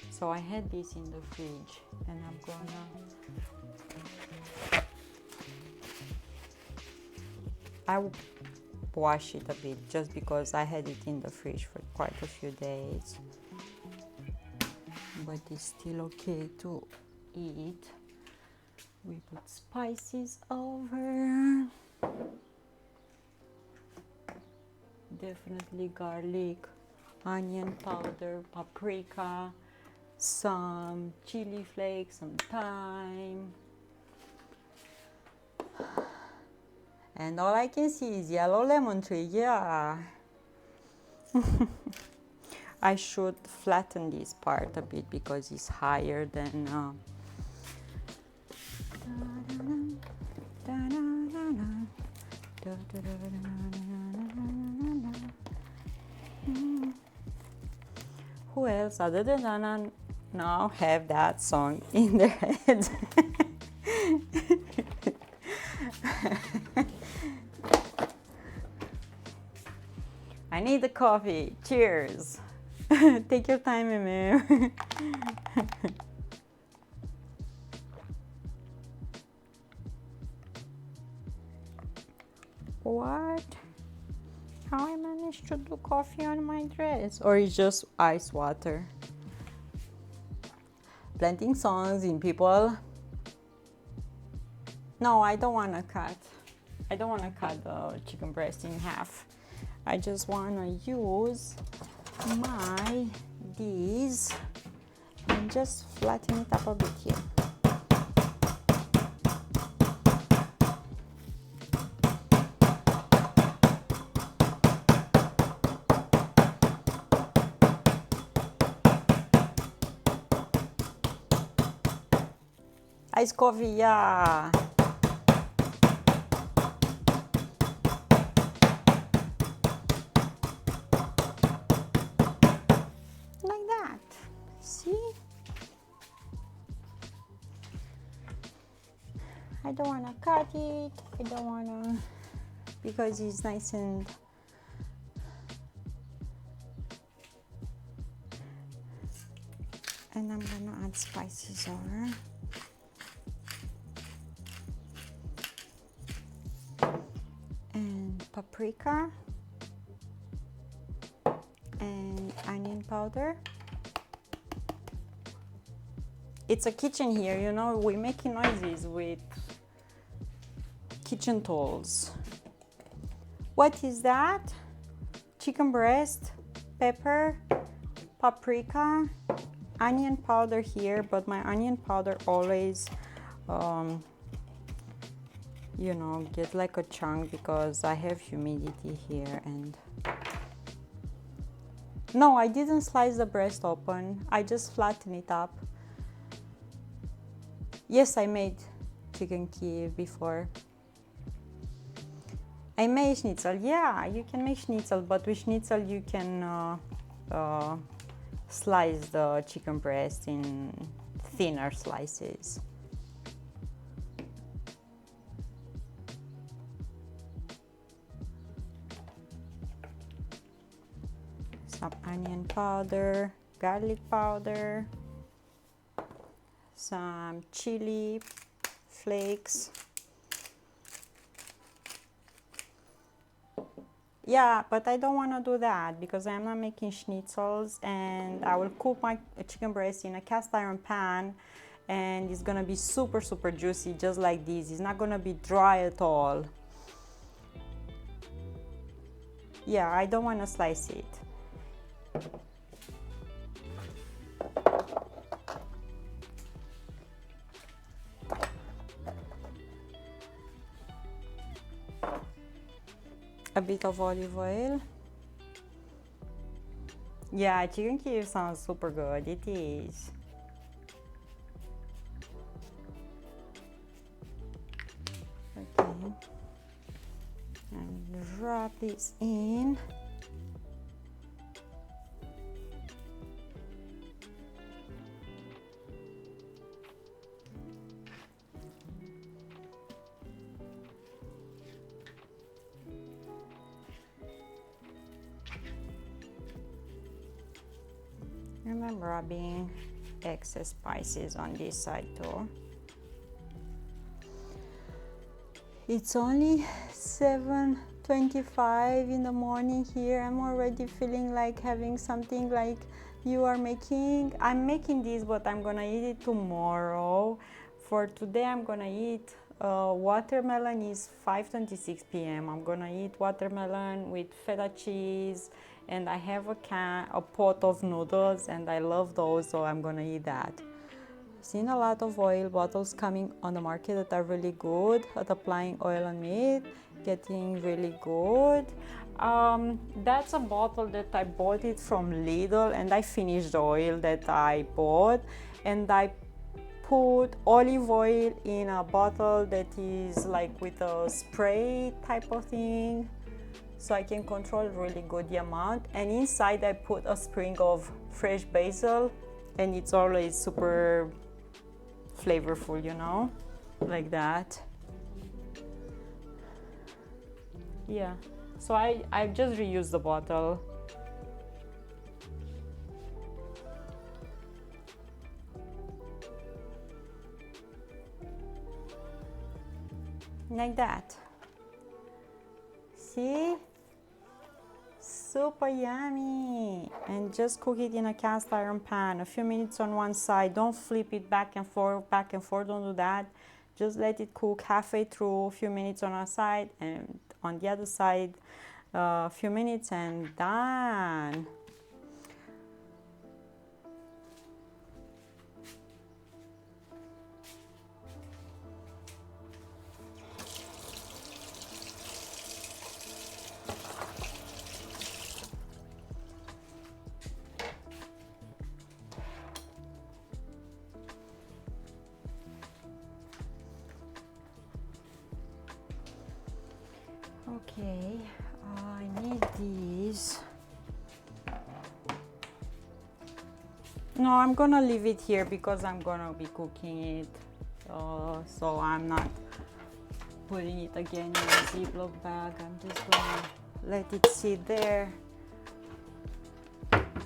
So I had this in the fridge, and I'm gonna wash it a bit, just because I had it in the fridge for quite a few days, but it's still okay to eat. We put spices over, definitely garlic, onion powder, paprika, some chili flakes, some thyme, and all I can see is yellow lemon tree. Yeah. I should flatten this part a bit because it's higher than who else other than Nana now have that song in their heads? I need the coffee. Cheers. Take your time, Mimi. What? How I managed to do coffee on my dress? Or it's just ice water? Planting songs in people. No, I don't want to cut. I don't want to cut the chicken breast in half. I just want to use these and just flatten it up a bit here. Iced coffee, yeah. Like that. See? I don't want to cut it. I don't want to, because it's nice and I'm gonna add spices over. And paprika and onion powder. It's a kitchen here, you know, we're making noises with kitchen tools. What is that? Chicken breast, pepper, paprika, onion powder here, but my onion powder always you know, get like a chunk because I have humidity here. And no, I didn't slice the breast open, I just flatten it up. Yes, I made chicken Kiev before. I made schnitzel. Yeah, you can make schnitzel, but with schnitzel you can slice the chicken breast in thinner slices. Some onion powder, garlic powder, some chili flakes. Yeah, but I don't want to do that because I'm not making schnitzels, and I will cook my chicken breast in a cast iron pan, and it's gonna be super juicy, just like this. It's not gonna be dry at all. Yeah, I don't want to slice it. a bit of olive oil. Yeah, chicken Kiev sounds super good. It is. Okay. And drop this in. And I'm rubbing excess spices on this side too. It's only 7:25 in the morning here. I'm already feeling like having something like you are making. I'm making this, but I'm gonna eat it tomorrow. For today, I'm gonna eat watermelon. Is 5:26 p.m. I'm gonna eat watermelon with feta cheese, and I have a pot of noodles, and I love those, so I'm gonna eat that. Seen a lot of oil bottles coming on the market that are really good at applying oil on meat, getting really good. That's a bottle that I bought it from Lidl, and I finished the oil that I bought, and I put olive oil in a bottle that is like with a spray type of thing, so I can control really good the amount. And inside I put a sprig of fresh basil, and it's always super flavorful, you know, like that. Yeah, so I just reused the bottle. Like that. See? Super yummy. And just cook it in a cast iron pan, a few minutes on one side. Don't flip it back and forth, don't do that. Just let it cook halfway through, a few minutes on one side, and on the other side a few minutes, and done. Okay, I need these. No, I'm gonna leave it here because I'm gonna be cooking it, so I'm not putting it again in a Ziploc bag. I'm just gonna let it sit there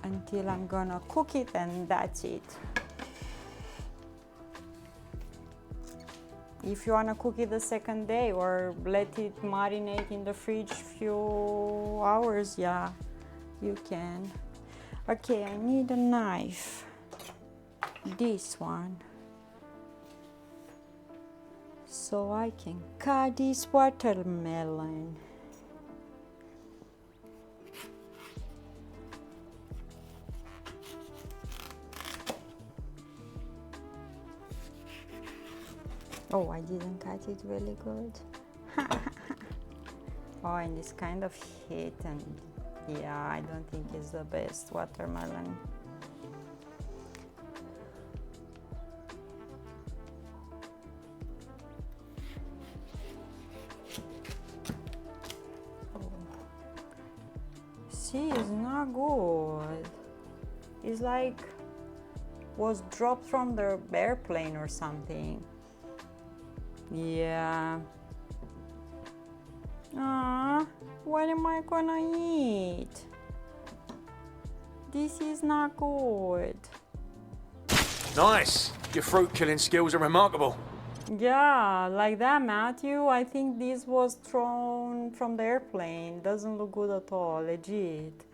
until I'm gonna cook it, and that's it. If you want to cook it the second day or let it marinate in the fridge few hours, yeah, you can. Okay, I need a knife, this one, so I can cut this watermelon. Oh, I didn't cut it really good. Oh, and it's kind of hit, and yeah, I don't think it's the best watermelon. Oh. See, it's not good. It's like was dropped from the airplane or something. Yeah. What am I gonna eat? This is not good. Nice. Your fruit killing skills are remarkable. Yeah, like that, Matthew. I think this was thrown from the airplane. Doesn't look good at all, legit.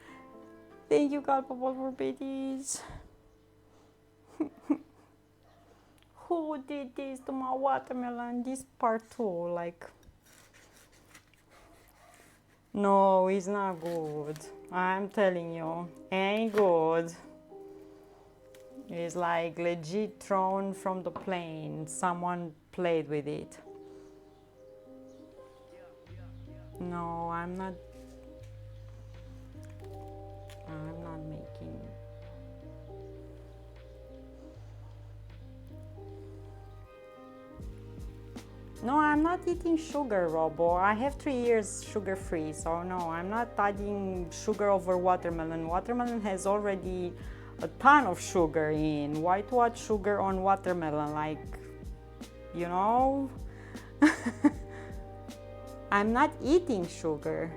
Thank you, God, for this. Who did this to my watermelon? This part too, like. No, it's not good. I'm telling you, ain't good. It's like legit thrown from the plane. Someone played with it. No, I'm not I'm making. No, I'm not eating sugar, Robo. I have 3 years sugar free, so no, I'm not adding sugar over watermelon. Watermelon has already a ton of sugar in. Why to add sugar on watermelon? Like, you know? I'm not eating sugar.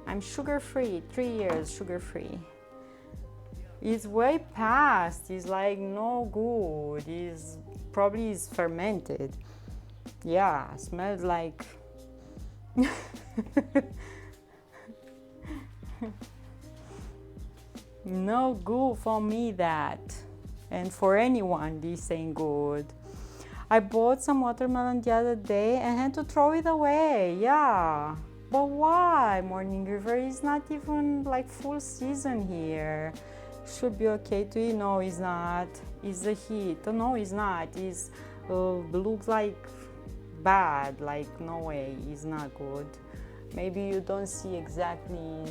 I'm sugar free, 3 years sugar free. It's way past. It's like no good. It's probably is fermented. Yeah, smells like no good for me that. And for anyone this ain't good. I bought some watermelon the other day and had to throw it away. Yeah. But why? Morning River is not even like full season here. Should be okay to eat. No, it's not. It's the heat. No, it's not. It's looks like bad. Like no way. It's not good. Maybe you don't see exactly,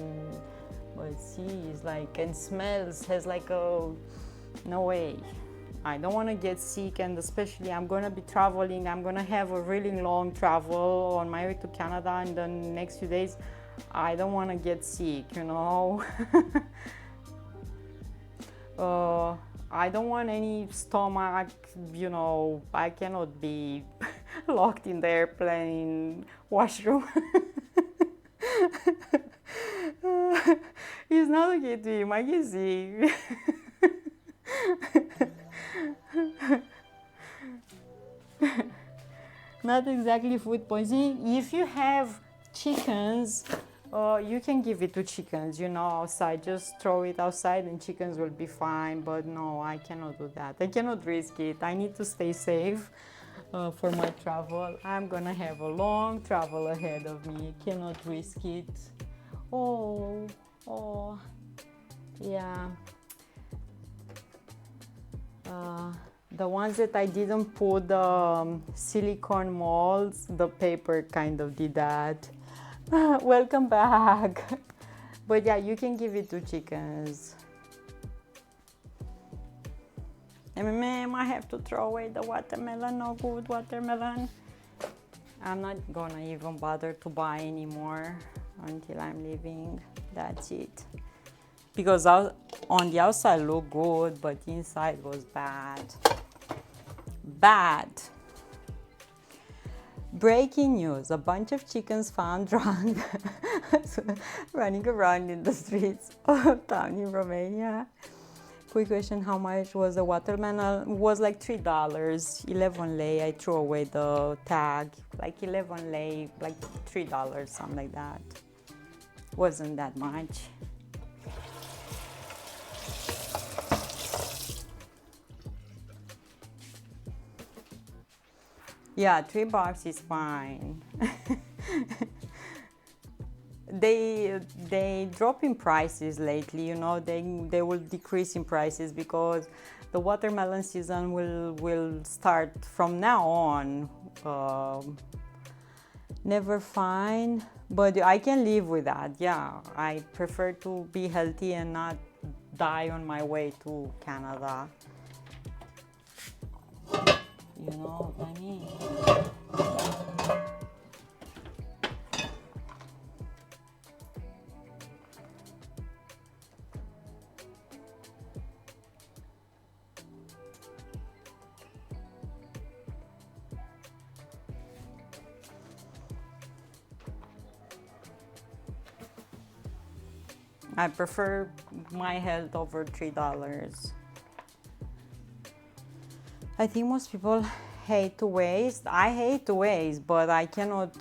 but see, it's like and smells has like a no way. I don't want to get sick, and especially I'm gonna be traveling. I'm gonna have a really long travel on my way to Canada in the next few days. I don't want to get sick, you know. I don't want any stomach, you know. I cannot be locked in the airplane washroom. It's not okay to eat. I can see. Not exactly food poisoning. If you have chickens, you can give it to chickens, you know, outside. Just throw it outside and chickens will be fine. But no, I cannot do that. I cannot risk it. I need to stay safe for my travel. I'm gonna have a long travel ahead of me. Cannot risk it. Oh, yeah. The ones that I didn't put the silicone molds, the paper kind of did that. Welcome back. But yeah, you can give it to chickens. Ma'am, I have to throw away the watermelon. No good watermelon. I'm not gonna even bother to buy anymore until I'm leaving. That's it. Because on the outside looked good, but inside was bad. Bad. Breaking news, a bunch of chickens found drunk running around in the streets of town in Romania. Quick question, how much was the watermelon? It was like $3, 11 lei. I threw away the tag, like 11 lei, like $3, something like that. Wasn't that much. Yeah, $3 is fine. They drop in prices lately, you know. They will decrease in prices because the watermelon season will start from now on. Never fine, but I can live with that. Yeah, I prefer to be healthy and not die on my way to Canada. You know what I mean? I prefer my health over $3. I think most people hate to waste. I hate to waste, but I cannot.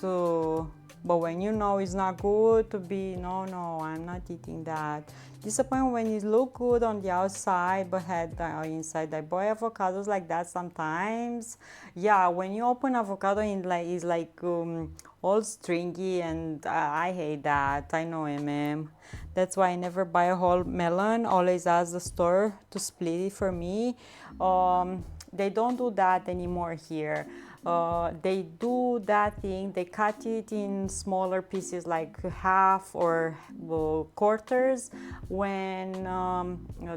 But when you know it's not good to be, no, I'm not eating that. Disappointed when it look good on the outside, but had the inside. I buy avocados like that sometimes. Yeah, when you open avocado, it's like all stringy, and I hate that. I know, That's why I never buy a whole melon. Always ask the store to split it for me. They don't do that anymore here. They do that thing, they cut it in smaller pieces like half or quarters when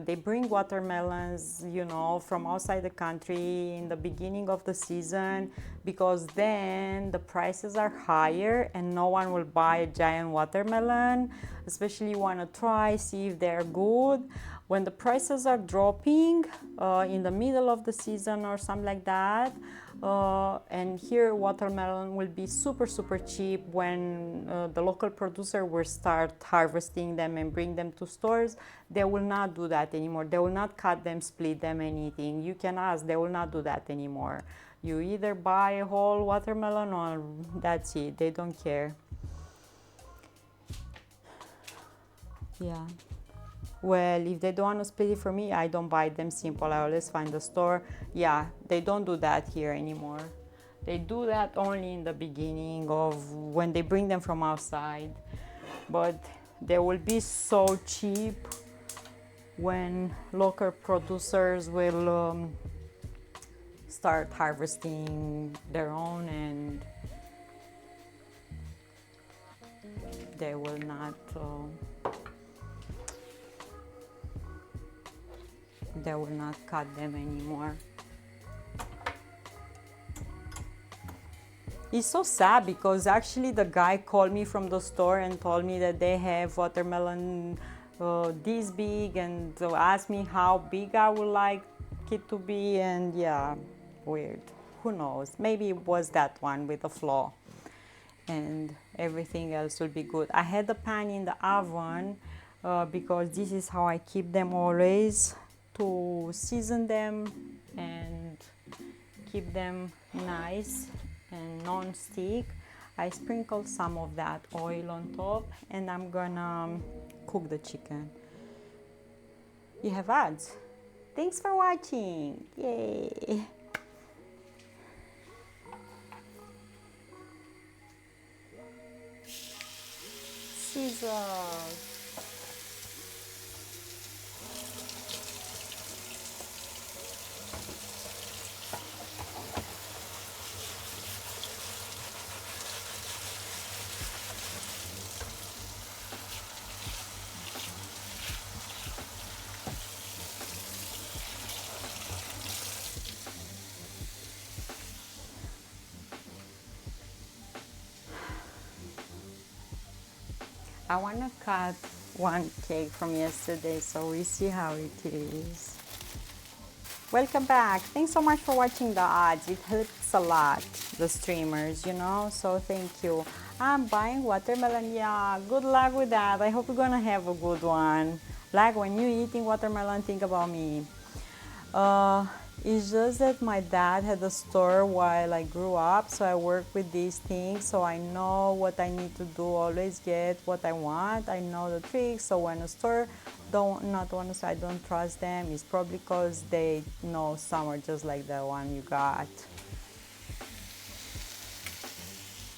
they bring watermelons, from outside the country in the beginning of the season, because then the prices are higher and no one will buy a giant watermelon, especially you want to try, see if they're good. When the prices are dropping in the middle of the season or something like that, and here watermelon will be super cheap when the local producer will start harvesting them and bring them to stores. They will not do that anymore. They will not cut them, split them, anything. You can ask, they will not do that anymore. You either buy a whole watermelon or that's it. They don't care. Yeah. Well, if they don't want to split it for me, I don't buy them, simple. I always find the store. Yeah, they don't do that here anymore. They do that only in the beginning of when they bring them from outside. But they will be so cheap when local producers will start harvesting their own, and they will not cut them anymore. It's so sad because actually the guy called me from the store and told me that they have watermelon this big, and asked me how big I would like it to be, and yeah, weird. Who knows? Maybe it was that one with the flaw, and everything else will be good. I had the pan in the oven because this is how I keep them always, to season them and keep them nice and non-stick. I sprinkle some of that oil on top, and I'm gonna cook the chicken. You have ads. Thanks for watching. Yay. Scissors. I want to cut one cake from yesterday so we see how it is. Welcome back. Thanks so much for watching the ads. It helps a lot, the streamers, so thank you. I'm buying watermelon. Yeah, good luck with that. I hope you're gonna have a good one. Like when you're eating watermelon, think about me. It's just that my dad had a store while I grew up, so I work with these things, so I know what I need to do, always get what I want. I know the tricks, so when a store I don't trust them, it's probably because they know some are just like the one you got.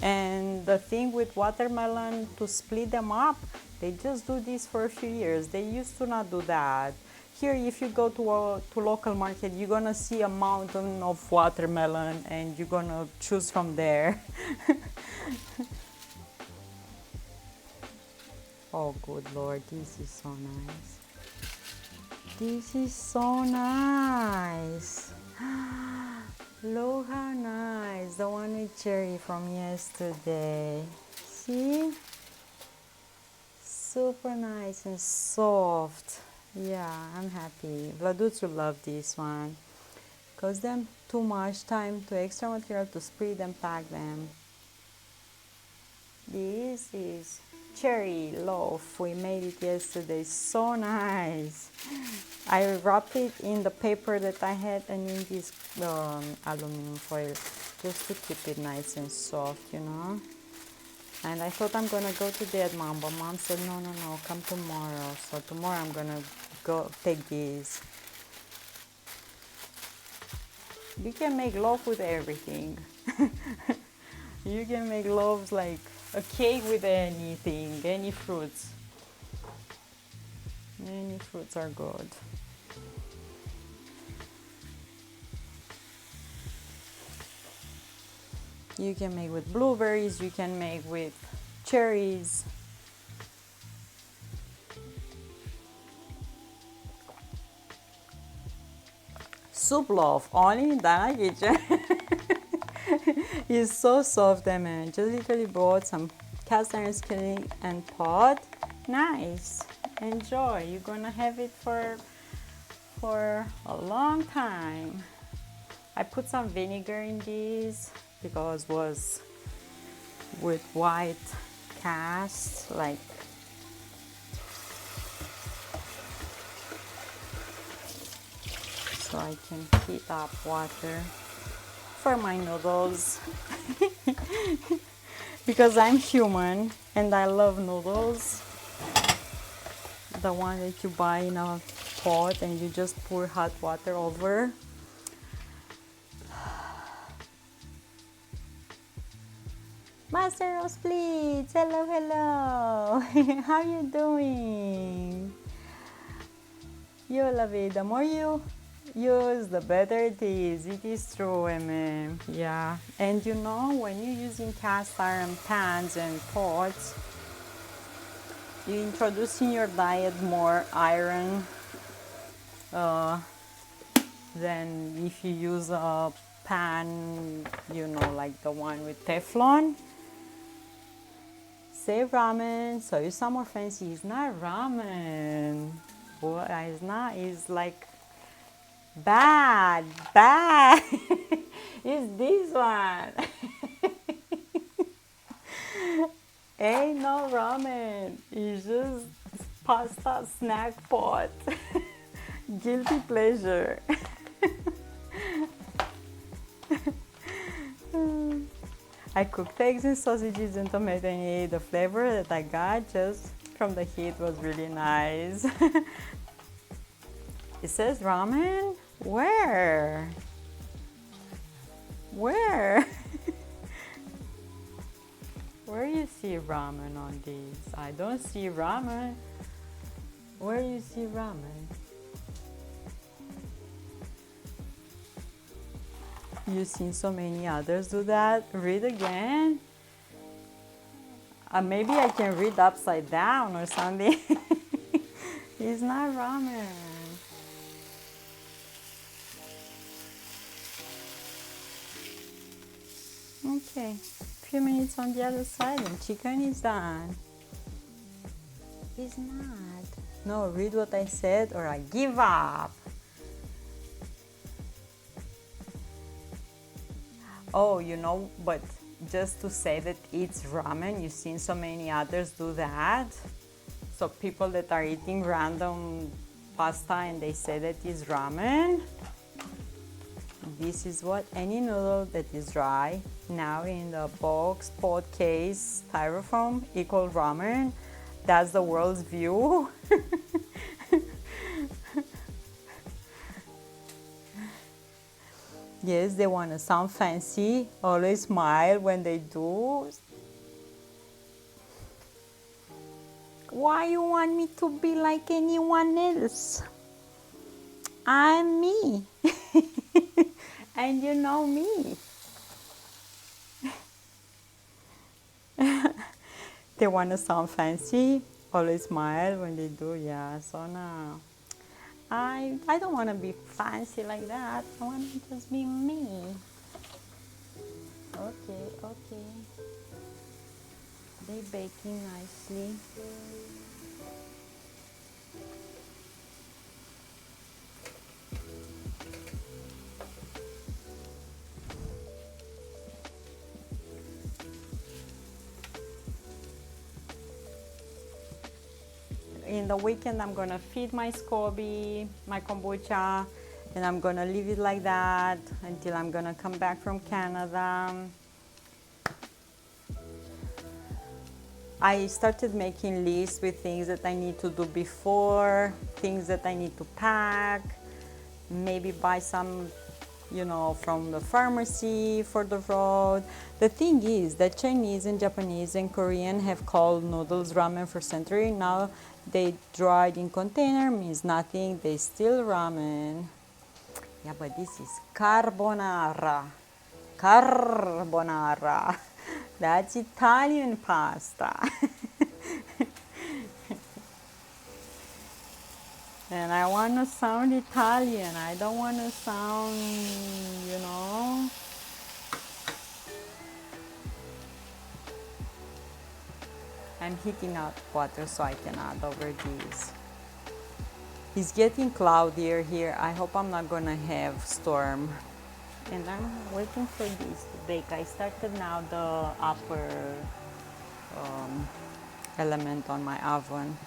And the thing with watermelon, to split them up, they just do this for a few years. They used to not do that. Here, if you go to local market, you're gonna see a mountain of watermelon and you're gonna choose from there. Oh, good Lord, this is so nice. This is so nice. Look how nice, the one with cherry from yesterday. See? Super nice and soft. Yeah, I'm happy. Vladuts will love this one. Cost them too much time, too extra material to spread and pack them. This is cherry loaf. We made it yesterday. So nice. I wrapped it in the paper that I had and in this aluminum foil just to keep it nice and soft, And I thought I'm gonna go to Dad, Mom, but Mom said no, come tomorrow. So tomorrow I'm gonna go take these. You can make loaf with everything. You can make loaves like a cake with anything, any fruits. Any fruits are good. You can make with blueberries, you can make with cherries. Soup loaf, only in the kitchen. It's so soft, man. Just literally bought some cast iron skillet and pot. Nice. Enjoy. You're gonna have it for a long time. I put some vinegar in this because was with white cast, like so I can heat up water for my noodles. Because I'm human and I love noodles. The one that you buy in a pot and you just pour hot water over. Master of Splits, hello, hello. How you doing? You love it. The more you use, the better it is. It is true, man. Yeah. And you know, when you're using cast iron pans and pots, you introduce in your diet more iron than if you use a pan, you know, like the one with Teflon. Say ramen, so it's some more fancy. It's not ramen. Boy, it's not. It's like bad. It's this one. Ain't no ramen. It's just pasta snack pot. Guilty pleasure. I cooked eggs and sausages and tomato and ate. The flavor that I got just from the heat was really nice. It says ramen? Where? Where? Where you see ramen on these? I don't see ramen. Where you see ramen? You've seen so many others do that. Read again. Maybe I can read upside down or something. It's not ramen. Okay, few minutes on the other side and chicken is done. It's not. No, read what I said or I give up. Oh, you know, but just to say that it's ramen, you've seen so many others do that. So people that are eating random pasta and they say that it's ramen. This is what any noodle that is dry, now in the box, pot case, styrofoam, equal ramen. That's the world's view. Yes, they want to sound fancy, always smile when they do. Why you want me to be like anyone else? I'm me. And you know me. They want to sound fancy, always smile when they do, yeah, so no. I don't want to be fancy like that. I want to just be me. Okay. They're baking nicely. In the weekend, I'm gonna feed my SCOBY, my kombucha, and I'm gonna leave it like that until I'm gonna come back from Canada. I started making lists with things that I need to do before, things that I need to pack, maybe buy some, you know, from the pharmacy for the road. The thing is that Chinese and Japanese and Korean have called noodles ramen for centuries. Now they dried in container, means nothing, they still ramen. Yeah, but this is carbonara. carbonara. That's Italian pasta. And I want to sound Italian. I don't want to sound, you know. I'm heating up water so I can add over these. It's getting cloudier here. I hope I'm not gonna have storm. And I'm waiting for this to bake. I started now the upper element on my oven.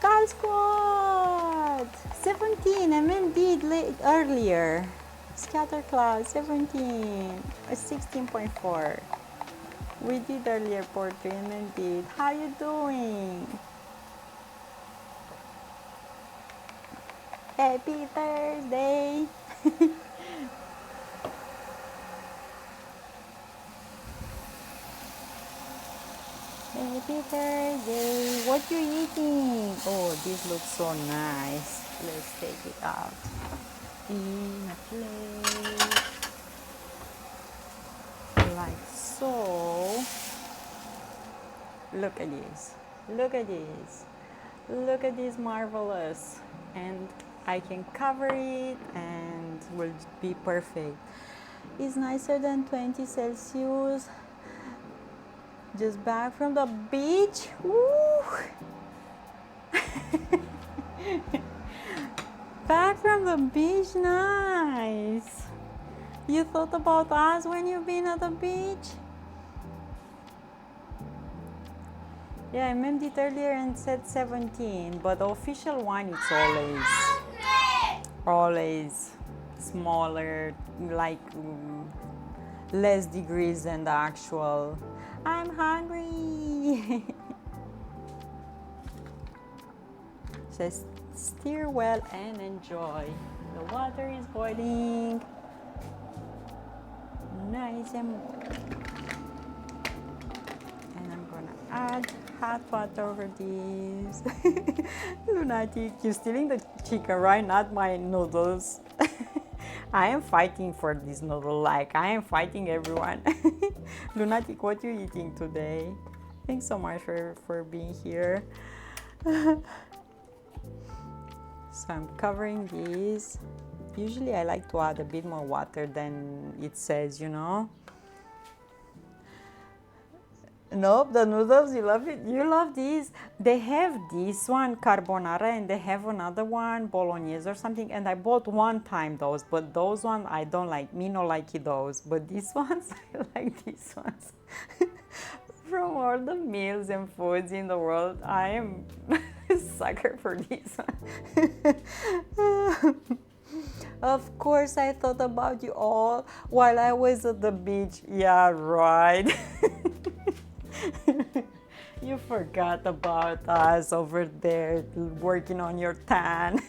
Cal Squad! 17, MM did earlier. Scatter Cloud, 17, 16.4. We did earlier poetry and then did. How you doing? Happy Thursday! Happy Thursday! What you eating? Oh, this looks so nice. Let's take it out. In a plate. Like so. Look at this. Look at this. Look at this marvelous. And I can cover it and will be perfect. It's nicer than 20 Celsius. Just back from the beach. Woo! Back from the beach, nice. You thought about us when you've been at the beach? Yeah, I meant it earlier and said 17, but the official one it's always smaller, like less degrees than the actual. I'm hungry. Just stir well and enjoy. The water is boiling. Nice and I'm gonna add hot water over these. Lunatic, you're stealing the chicken, right? Not my noodles. I am fighting for this noodle, like I am fighting everyone. Lunatic, what you eating today? Thanks so much for being here. So I'm covering these. Usually I like to add a bit more water than it says, you know. Nope, the noodles, you love it. You love these. They have this one, carbonara, and they have another one, bolognese or something. And I bought one time those, but those ones I don't like. Me no like those, but these ones, I like these ones. From all the meals and foods in the world, I am a sucker for this one. Of course, I thought about you all while I was at the beach. Yeah, right. You forgot about us over there working on your tan.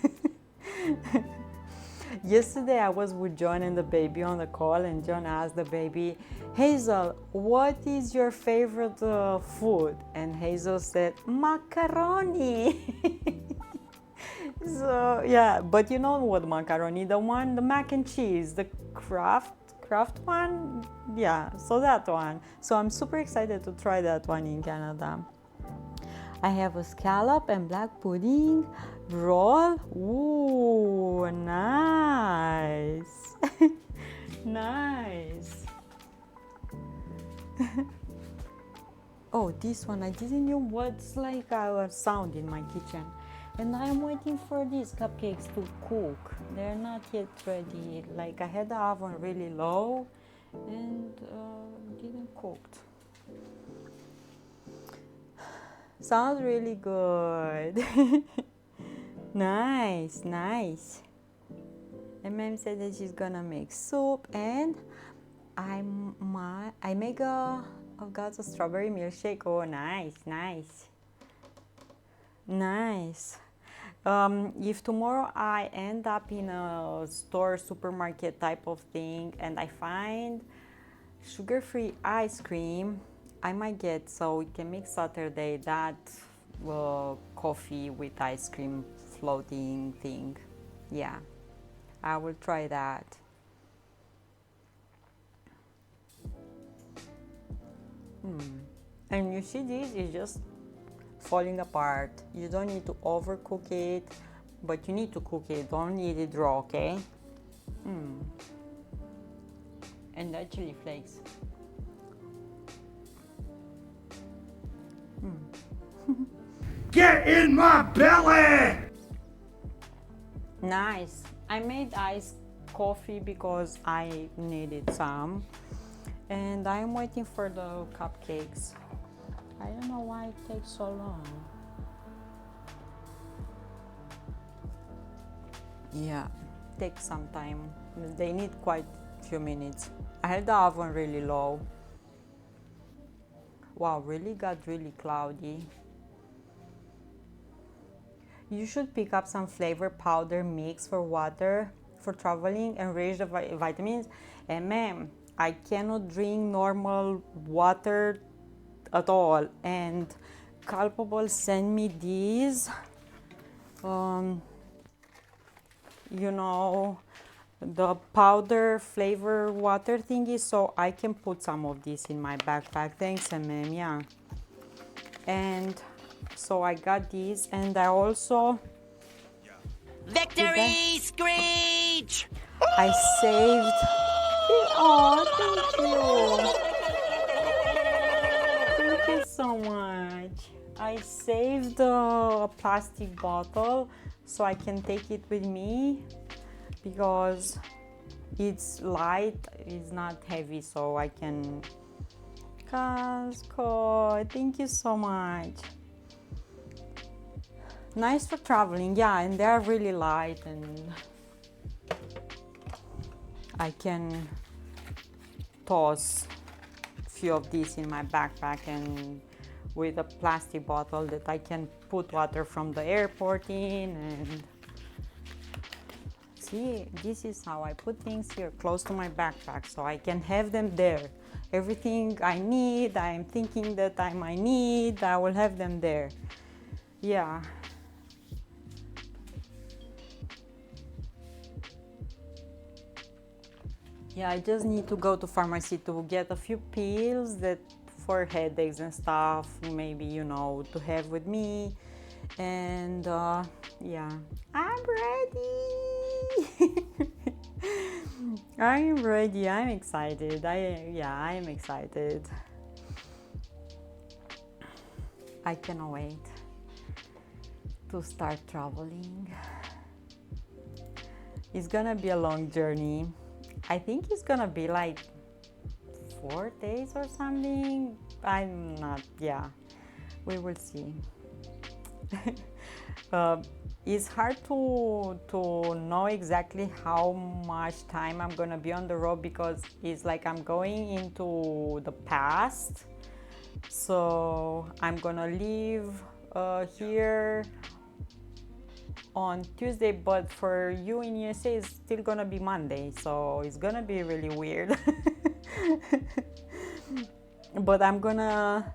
Yesterday I was with John and the baby on the call, and John asked the baby, Hazel, what is your favorite food? And Hazel said, macaroni. So yeah, but you know what macaroni, the mac and cheese, the Kraft one, yeah, so that one. So I'm super excited to try that one in Canada. I have a scallop and black pudding roll. Ooh, nice. Nice. Oh, this one, I didn't know what's like our sound in my kitchen. And I'm waiting for these cupcakes to cook. They're not yet ready. Like I had the oven really low and didn't cook. Sounds really good. Nice, nice. And Mom said that she's gonna make soup, and I've got a strawberry milkshake. Oh, nice, nice. Nice. If tomorrow I end up in a store, supermarket type of thing, and I find sugar-free ice cream, I might get, so we can make Saturday that coffee with ice cream floating thing. Yeah, I will try that. And you see, this is just falling apart. You don't need to overcook it, but you need to cook it. Don't eat it raw, okay? And that chili flakes. Get in my belly! Nice. I made iced coffee because I needed some. And I'm waiting for the cupcakes. I don't know why it takes so long. Yeah, takes some time. They need quite a few minutes. I had the oven really low. Wow, really got really cloudy. You should pick up some flavor powder mix for water for traveling, enrich the vitamins. And man, I cannot drink normal water at all. And Culpable sent me these, you know, the powder flavor water thingy, so I can put some of this in my backpack. Thanks, MM. Yeah. And so I got these, and I also Victory Screech! I saved. Oh, thank you so much. I saved a plastic bottle so I can take it with me because it's light, it's not heavy, so I can. Casco, thank you so much. Nice for traveling, yeah, and they're really light, and I can toss a few of these in my backpack, and with a plastic bottle that I can put water from the airport in. And see, this is how I put things here close to my backpack so I can have them there. Everything I need, I'm thinking that I might need, I will have them there. Yeah. Yeah, I just need to go to pharmacy to get a few pills that for headaches and stuff, maybe, you know, to have with me. And yeah, I'm ready. I'm ready. I'm excited. I'm excited. I cannot wait to start traveling. It's gonna be a long journey. I think it's gonna be like 4 days or something. I'm not, yeah, we will see. It's hard to know exactly how much time I'm gonna be on the road because it's like I'm going into the past. So I'm gonna leave here on Tuesday, but for you in USA it's still gonna be Monday, so it's gonna be really weird. But I'm gonna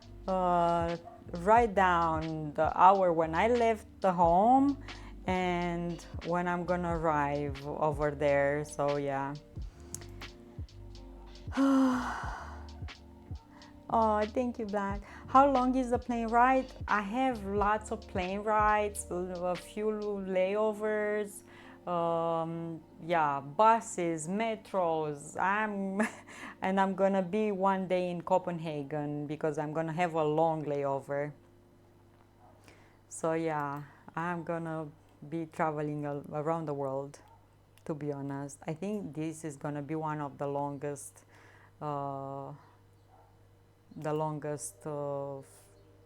write down the hour when I left the home and when I'm gonna arrive over there. So yeah. Oh, thank you, Black. How long is the plane ride? I have lots of plane rides, a few layovers, yeah, buses, metros. And I'm gonna be one day in Copenhagen because I'm gonna have a long layover. So yeah, I'm gonna be traveling around the world, to be honest. I think this is gonna be one of the longest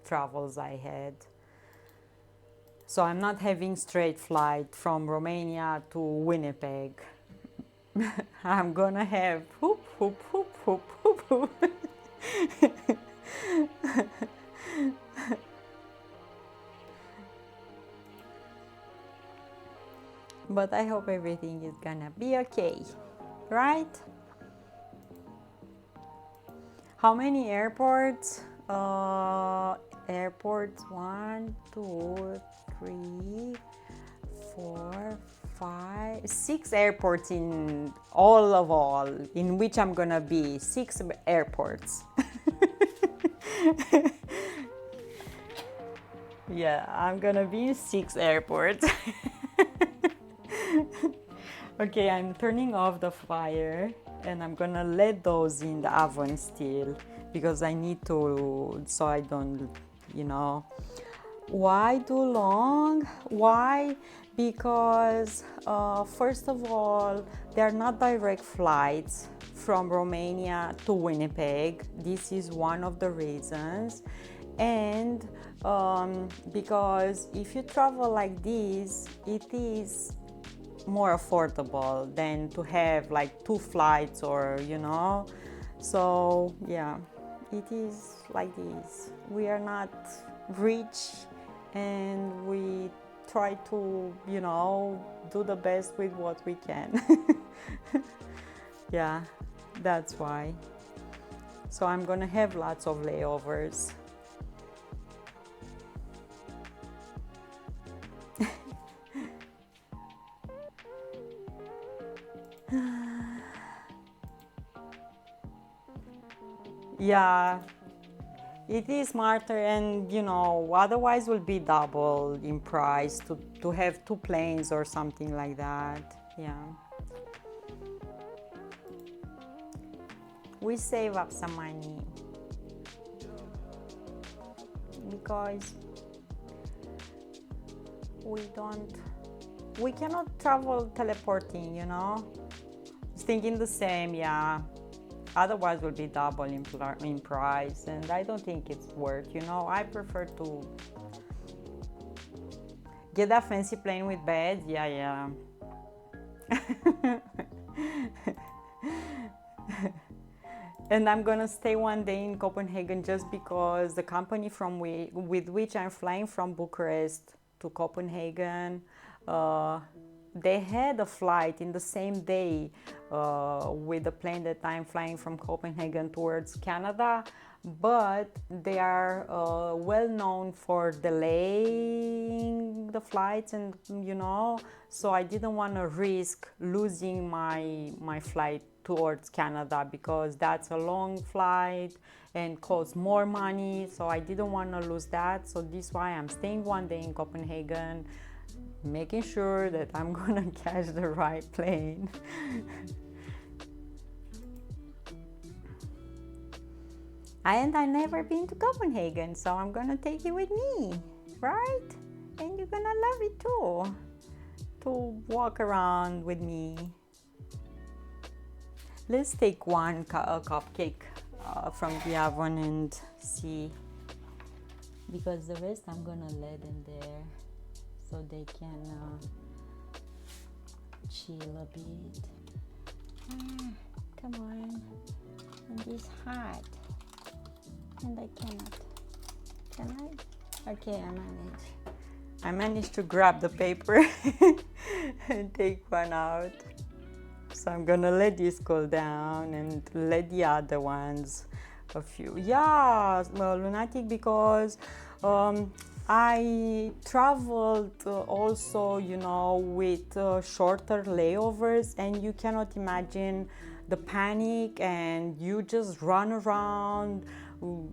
travels I had. So I'm not having straight flight from Romania to Winnipeg. I'm gonna have whoop, whoop, whoop, whoop, whoop, whoop. But I hope everything is gonna be okay, right? How many airports? airports. 1, 2, 3, 4, 5, 6 airports in all, in which I'm gonna be. 6 airports. Yeah, I'm gonna be in 6 airports. Okay, I'm turning off the fire and I'm gonna let those in the oven still because I need to, so I don't, you know. Why too long? Why? Because first of all, there are not direct flights from Romania to Winnipeg. This is one of the reasons. And because if you travel like this, it is more affordable than to have like 2 flights or, you know. So yeah, it is like this. We are not rich and we try to, you know, do the best with what we can. Yeah, that's why. So I'm gonna have lots of layovers. Yeah, it is smarter, and you know, otherwise will be double in price to have 2 planes or something like that. Yeah. We save up some money because we cannot travel teleporting, you know. Thinking the same, yeah. Otherwise will be double in price, and I don't think it's worth, you know. I prefer to get that fancy plane with bed. Yeah. And I'm gonna stay one day in Copenhagen just because the company with which I'm flying from Bucharest to Copenhagen, they had a flight in the same day with the plane that I'm flying from Copenhagen towards Canada, but they are well known for delaying the flights, and you know, so I didn't want to risk losing my flight towards Canada because that's a long flight and costs more money, so I didn't want to lose that. So this is why I'm staying one day in Copenhagen, making sure that I'm gonna catch the right plane. And I've never been to Copenhagen, so I'm gonna take you with me, right? And you're gonna love it too, to walk around with me. Let's take one cupcake from the oven and see, because the rest I'm gonna let in there so they can chill a bit. Come on, and it's hot, and I cannot. Can I? Okay, I managed to grab the paper and take one out. So I'm gonna let this cool down and let the other ones a few. Yeah, lunatic, because I traveled also, you know, with shorter layovers, and you cannot imagine the panic, and you just run around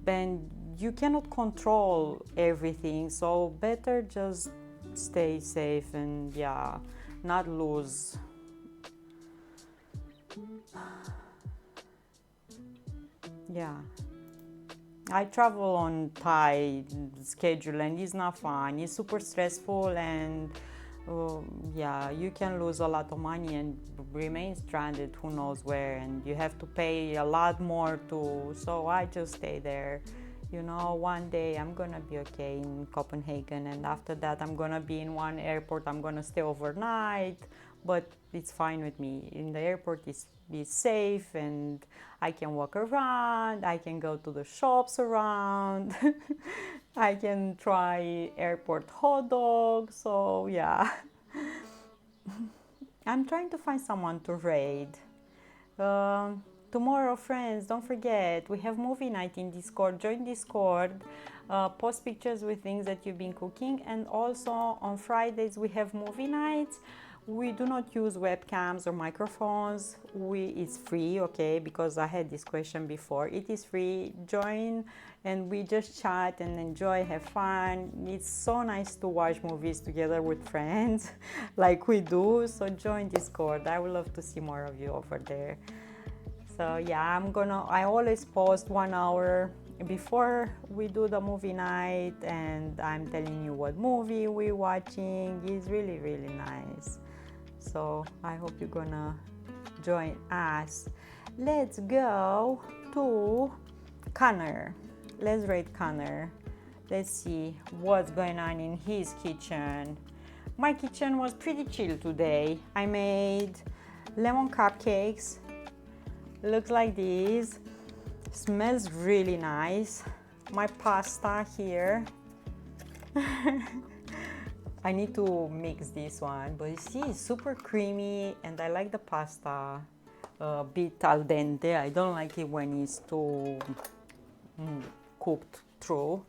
and you cannot control everything. So better just stay safe and yeah, not lose. Yeah, I travel on tight schedule and it's not fun. It's super stressful, and yeah, you can lose a lot of money and remain stranded who knows where, and you have to pay a lot more too. So I just stay there. You know, one day I'm gonna be okay in Copenhagen, and after that I'm gonna be in one airport. I'm gonna stay overnight, but it's fine with me. In the airport is safe, and I can walk around, I can go to the shops around, I can try airport hot dogs. So yeah, I'm trying to find someone to raid. Tomorrow, friends, don't forget, we have movie night in Discord. Join Discord, post pictures with things that you've been cooking, and also on Fridays we have movie nights. We do not use webcams or microphones. It's free, okay, because I had this question before. It is free. Join and we just chat and enjoy, have fun. It's so nice to watch movies together with friends like we do. So join Discord. I would love to see more of you over there. So yeah, I always post 1 hour before we do the movie night, and I'm telling you what movie we're watching. It's really, really nice. So I hope you're gonna join us. Let's go to Connor. Let's rate Connor. Let's see what's going on in his kitchen. My kitchen was pretty chill today. I made lemon cupcakes. Looks like this. Smells really nice. My pasta here. I need to mix this one, but you see, it's super creamy, and I like the pasta a bit al dente. I don't like it when it's too cooked through.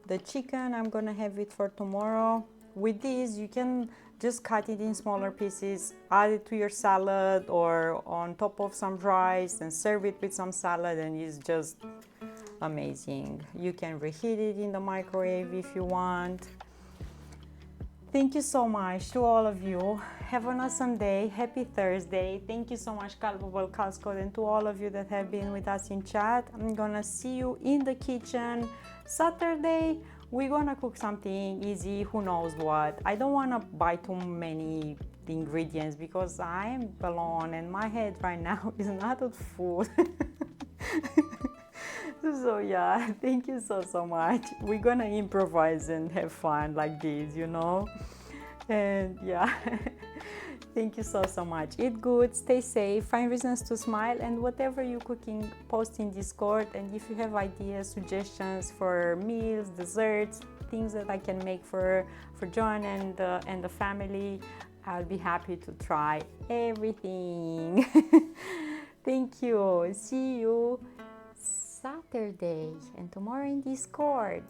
The chicken, I'm gonna have it for tomorrow. With this, you can just cut it in smaller pieces, add it to your salad or on top of some rice and serve it with some salad, and it's just amazing. You can reheat it in the microwave if you want. Thank you so much to all of you. Have an awesome day. Happy Thursday. Thank you so much, Calvable Cascode, and to all of you that have been with us in chat. I'm gonna see you in the kitchen Saturday. We're gonna cook something easy, who knows what. I don't wanna buy too many ingredients because I'm alone and my head right now is not with food. So yeah, thank you so much. We're gonna improvise and have fun like this, you know? And yeah, thank you so much. Eat good, stay safe, find reasons to smile, and whatever you're cooking, post in Discord. And if you have ideas, suggestions for meals, desserts, things that I can make for John and the family, I'll be happy to try everything. Thank you. See you Saturday and tomorrow in Discord.